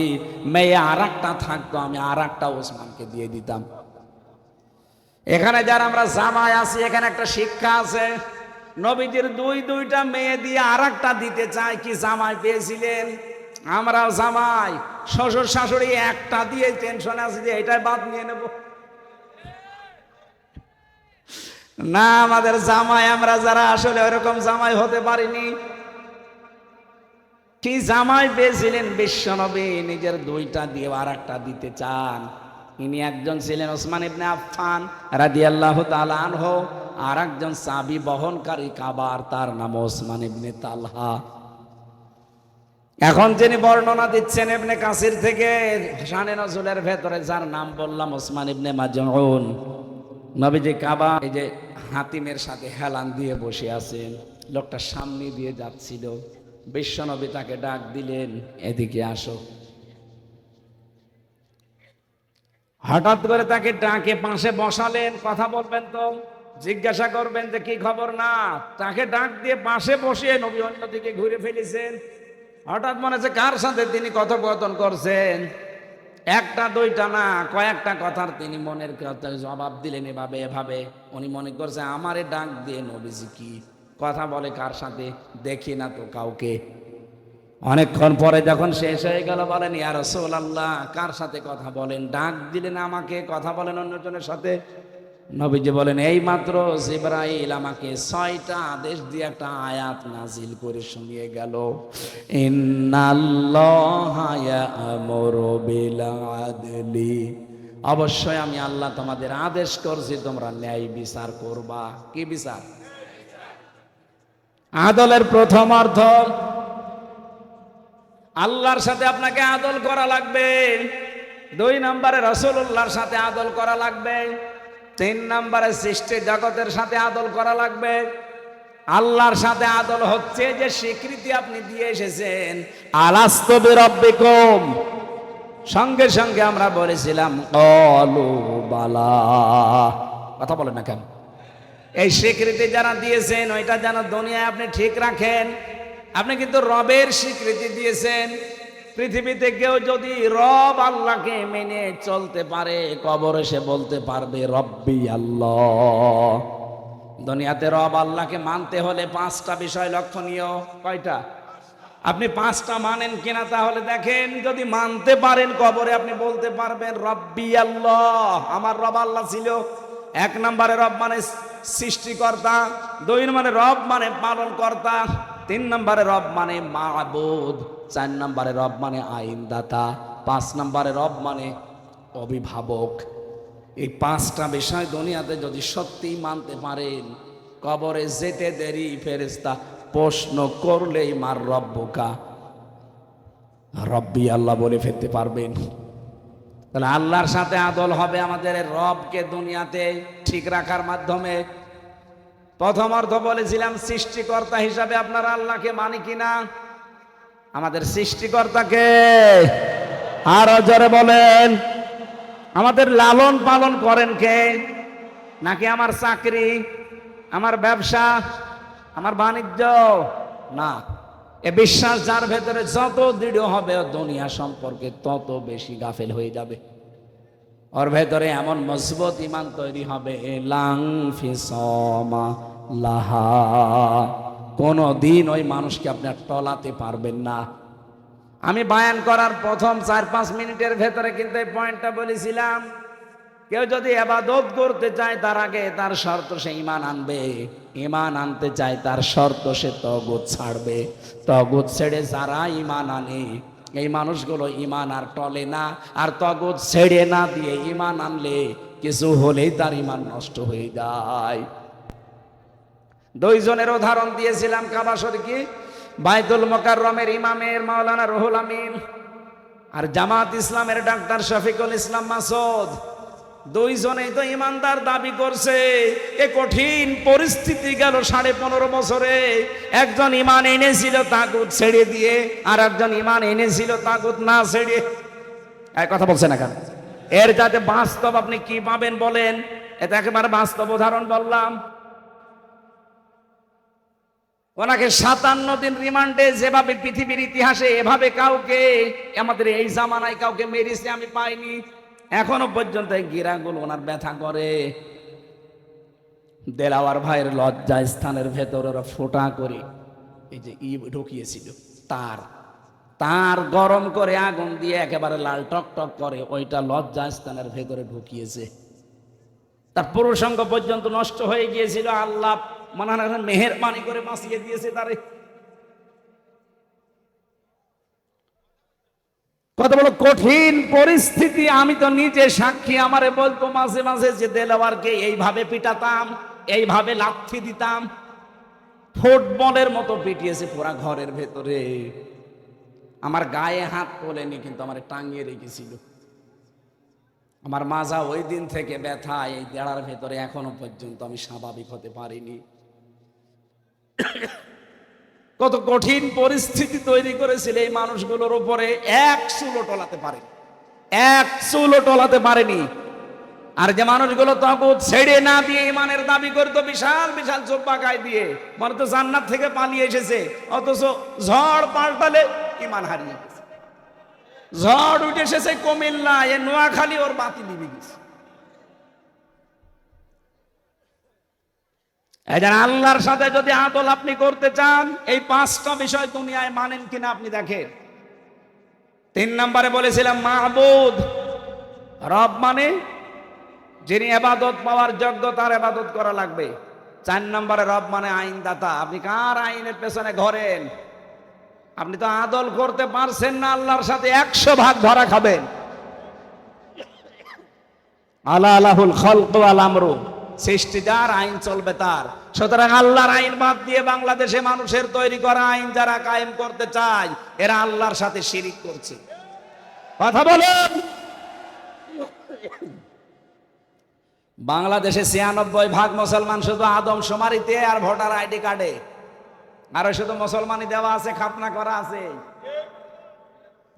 মেয়ে আর একটা থাকতো আমি আর একটা ওসমানকে দিয়ে দিতাম। এখানে যারা আমরা জামাই আছি, এখানে একটা শিক্ষা আছে। নবীজির 2টা মেয়ে দিয়ে আর একটা দিতে চায়, কি জামাই পেয়েছিলেন? আমরাও জামাই, শ্বশুর শাশুড়ি একটা দিয়ে টেনশন আছে যে এটাই বাদ নিয়ে নেব না। আমাদের জামাই, আমরা যারা আসলে ওইরকম জামাই হতে পারিনি। কি জামাই পেয়েছিলেন বিশ্বনবী, নিজের 2টা দিয়ে আর একটা দিতে চান। ইনি একজন ছিলেন ওসমান ইবনে আফফান রাদিয়াল্লাহু তাআলা আনহু, আর একজন চাবি বহনকারী কাবার, তার নাম ওসমান ইবনে তালহা। এখন যিনি বর্ণনা দিচ্ছেন ইবনে কাসির থেকে শানে নজুলের ভেতরে, যার নাম বললাম ওসমান ইবনে মাজউন, নবীজি কাবা এই যে হাতিমের সাথে হেলান দিয়ে বসে আছেন, লোকটা সামনে দিয়ে যাচ্ছিল। বিশ্বনবী তাকে ডাক দিলেন, এদিকে আসো। হঠাৎ করে তাকে ডাকে পাশে বসালেন। কথা বলবেন তো, জিজ্ঞাসা করবেন যে কি খবর না, তাকে ডাক দিয়ে পাশে বসিয়ে নবী অন্যদিকে ঘুরে ফেলেছেন। হঠাৎ মনে হচ্ছে কার সাথে তিনি কথোপকথন করছেন। 1টা 2টা না, কয়েকটা কথার তিনি মনের কথা জবাব দিলেন এভাবে এভাবে। উনি মনে করছে আমারে ডাক দিয়ে নবীজি কি কথা বলে কার সাথে, দেখি না তো কাউকে। অনেকক্ষণ পরে যখন শেষ হয়ে গেল, বলেন ইয়া রাসূলুল্লাহ কার সাথে কথা বলেন? ডাক দিলেন আমাকে, কথা বলেন অন্যজনের সাথে। নবীজি বলেন এই মাত্র জিবরাইল আমাকে 6টা আদেশ দিয়ে একটা আয়াত নাজিল করে শুনিয়ে গেল। ইন্নাল্লাহা ইয়া'মুরু বিল আদলি অবশ্যই আমি আল্লাহ তোমাদের আদেশ করছি তোমরা ন্যায় বিচার করবা। কি বিচার? আদলের প্রথম অর্থ আল্লাহর সাথে আপনাকে আদল করা লাগবে। 2 নম্বরে রাসূলুল্লাহর সাথে আদল করা লাগবে। 3 নম্বরে সৃষ্টি জগতের সাথে আদল করা লাগবে। আল্লাহর সাথে আদল হচ্ছে যে স্বীকৃতি আপনি দিয়ে এসেছেন, আলাস্তু বিরাব্বিকুম। সঙ্গে সঙ্গে আমরা বলেছিলাম ক্বালু বালা। কথা বলেন না কেন? এই স্বীকৃতি যারা দিয়েছেন ওইটা যেন দুনিয়ায় আপনি ঠিক রাখেন। আপনি কিন্তু রবের স্বীকৃতি দিয়েছেন। পৃথিবীতে কেউ যদি রব আল্লাহকে মেনে চলতে পারে, কবরে সে বলতে পারবে রব্বি আল্লাহ। দুনিয়াতে রব আল্লাহকে মানতে হলে 5টা বিষয় লক্ষণীয়। কয়টা? আপনি 5টা মানেন কিনা তাহলে দেখেন। যদি মানতে পারেন কবরে আপনি বলতে পারবেন রব্বি আল্লাহ, আমার রব আল্লাহ ছিল। 1 নম্বরে রব মানে সৃষ্টিকর্তা, 2 নম্বরে রব মানে পালনকর্তা, 3 নম্বরে রব মানে মাবুদ, 4 নম্বরে রব মানে আইনদাতা, 5 নম্বরে রব মানে অভিভাবক। এই 5টা বিষয় দুনিয়াতে যদি সত্যি মানতে পারেন, কবরে যেতে দেরি ফেরেশতা প্রশ্ন করলেই মার রব্বুকা, রব্বি আল্লাহ বলে ফেলতে পারবেন। তাহলে আল্লাহর সাথে আদল হবে আমাদের রবকে দুনিয়াতে ঠিক রাখার মাধ্যমে। প্রথম অর্থ বলেছিলাম সৃষ্টিকর্তা হিসাবে আপনারা আল্লাহকে মানি কিনা। আমাদের সৃষ্টিকর্তাকে আরো জোরে বলেন। আমাদের লালন পালন করেন কে? নাকি আমার চাকরি, আমার ব্যবসা, আমার বাণিজ্য? না, এ বিশ্বাস যার ভেতরে যত দৃঢ় হবে দুনিয়া সম্পর্কে তত বেশি গাফেল হয়ে যাবে। ওর ভেতরে এমন মজবুত ঈমান তৈরি হবে লাং ফিসমা লাহা, কোনো দিন ওই মানুষকে আপনি আর টলাতে পারবেন না। আমি বায়ান করার প্রথম 4-5 মিনিটের ভেতরে কিন্তু এই পয়েন্টটা বলেছিলাম। কেউ যদি ইবাদত করতে চায় তার আগে তার শর্ত সে ঈমান আনবে। ঈমান আনতে চায় তার শর্ত সে তাগুত ছাড়বে। তাগুত ছেড়ে যারা ঈমান আনে এই মানুষগুলো ঈমান আর টলে না। আর তাগুত ছেড়ে না দিয়ে ঈমান আনলে কিছু হলেই তার ঈমান নষ্ট হয়ে যায়। 2 জনের উদাহরণ দিয়েছিলাম কাবা শরীফে, বাইতুল মুকাররমের ইমামের মাওলানা রুহুল আমিন আর জামাত ইসলামের ডাক্তার শফিকুল ইসলাম মাসুদ। 2 জনেই তো ইমানদার দাবি করছে। এ কঠিন পরিস্থিতি গেল 15.5 বছরে। একজন ঈমান এনেছিল তাগুত ছেড়ে দিয়ে, আর একজন ঈমান এনেছিল তাগুত না ছেড়ে। এই কথা বলছে না কেন? এর যাতে বাস্তব আপনি কি পাবেন বলেন? এটা একেবারে বাস্তব উদাহরণ বললাম। ওনাকে 57 দিন রিমান্ডে, যেভাবে পৃথিবীর ইতিহাসে এভাবে কাউকে আমাদের এই জামানায় কাউকে মেরেছে আমি পাইনি। এখনো পর্যন্ত এই গিরাগুলো ওনার ব্যথা করে। দেলাওয়ার ভাইয়ের লজ্জা স্থানের ভেতর ওরা ফোঁটা করে এই যে ঢুকিয়েছিল, তার গরম করে আগুন দিয়ে একেবারে লাল টক টক করে ওইটা লজ্জা স্থানের ভেতরে ঢুকিয়েছে। তার পুরুষাঙ্গ পর্যন্ত নষ্ট হয়ে গিয়েছিল। আল্লাহ মেহেরবানি করে বাঁচিয়ে দিয়েছে তারে। কত বড় কঠিন পরিস্থিতি, আমি তো নিজে সাক্ষী। আমারে বলতো মাঝে মাঝে যে দেলাওয়ারকে এইভাবে পিটাতাম, এইভাবে লাথি দিতাম, ফুটবলের মতো পিটিয়েছে পুরা ঘরের ভেতরে। আমার গায়ে হাত তোলেনি, কিন্তু আমার টাঙিয়ে রেখেছিল। আমার মাজা ওই দিন থেকে ব্যথা, এই দেড়ার ভেতরে এখনো পর্যন্ত আমি স্বাভাবিক হতে পারিনি। কত কঠিন পরিস্থিতি তৈরি করেছিল এই মানুষগুলোর উপরে। 1 চুলও টলাতে পারেনি, 1 চুলও টলাতে পারেনি। আর যে মানুষগুলো তাগুত ছেড়ে না দিয়ে ঈমানের দাবি করতো বিশাল বিশাল জোব্বা গায়ে দিয়ে, মনে তো জান্নাত থেকে পালিয়ে এসেছে, অথচ ঝড় পাল্টালে ঈমান হারিয়ে গেছে। ঝড় উঠে এসেছে কুমিল্লা, এ নোয়াখালী, ওর বাতি নিভে গেছে। আল্লাহর সাথে যদি আদল আপনি করতে চান, এই 5টা বিষয় দুনিয়ায় মানেন কিনা আপনি দেখেন। 3 নম্বরে বলেছিলাম মাবুদ, রব মানে যিনি ইবাদত পাওয়ার যোগ্য, তার ইবাদত করা লাগবে। 4 নম্বরে রব মানে আইনদাতা, আপনি কার আইনের পেছনে ঘোরেন? আপনি তো আদল করতে পারছেন না আল্লাহর সাথে, 100 ভাগ ধরা খাবেন। আলা আলাহুল খালকু ওয়াল আমরু, সৃষ্টি যার, আইন চলবে তার। সুতরাং আল্লাহর আইন বাদ দিয়ে বাংলাদেশে মানুষের তৈরি করা আইন যারা কায়েম করতে চায়, এরা আল্লাহর সাথে শিরিক করছে। কথা বলেন। বাংলাদেশে ৯৬% মুসলমান, শুধু আদমশুমারিতে আর ভোটার আইডি কার্ডে, আর শুধু মুসলমানই দেওয়া আছে, খাতনা করা আছে।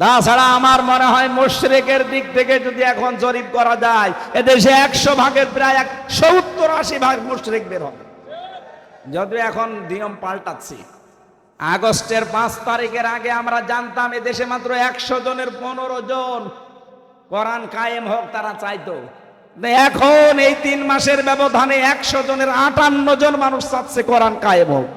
তাছাড়া আমার মনে হয় মুশরিকের দিক থেকে যদি এখন জরিপ করা যায়, এদেশে ১০০%-এর প্রায় ৭০-৮০% মুশরিক বের হবে। যদিও এখন নিয়ম পাল্টাচ্ছি। আগস্টের ৫ তারিখের আগে আমরা জানতাম এদেশে মাত্র ১০০ জনের ১৫ জন কোরআন কায়েম হোক তারা চাইতো। এখন এই ৩ মাসের ব্যবধানে ১০০ জনের ৫৮ জন মানুষ চাচ্ছে কোরআন কায়েম হোক।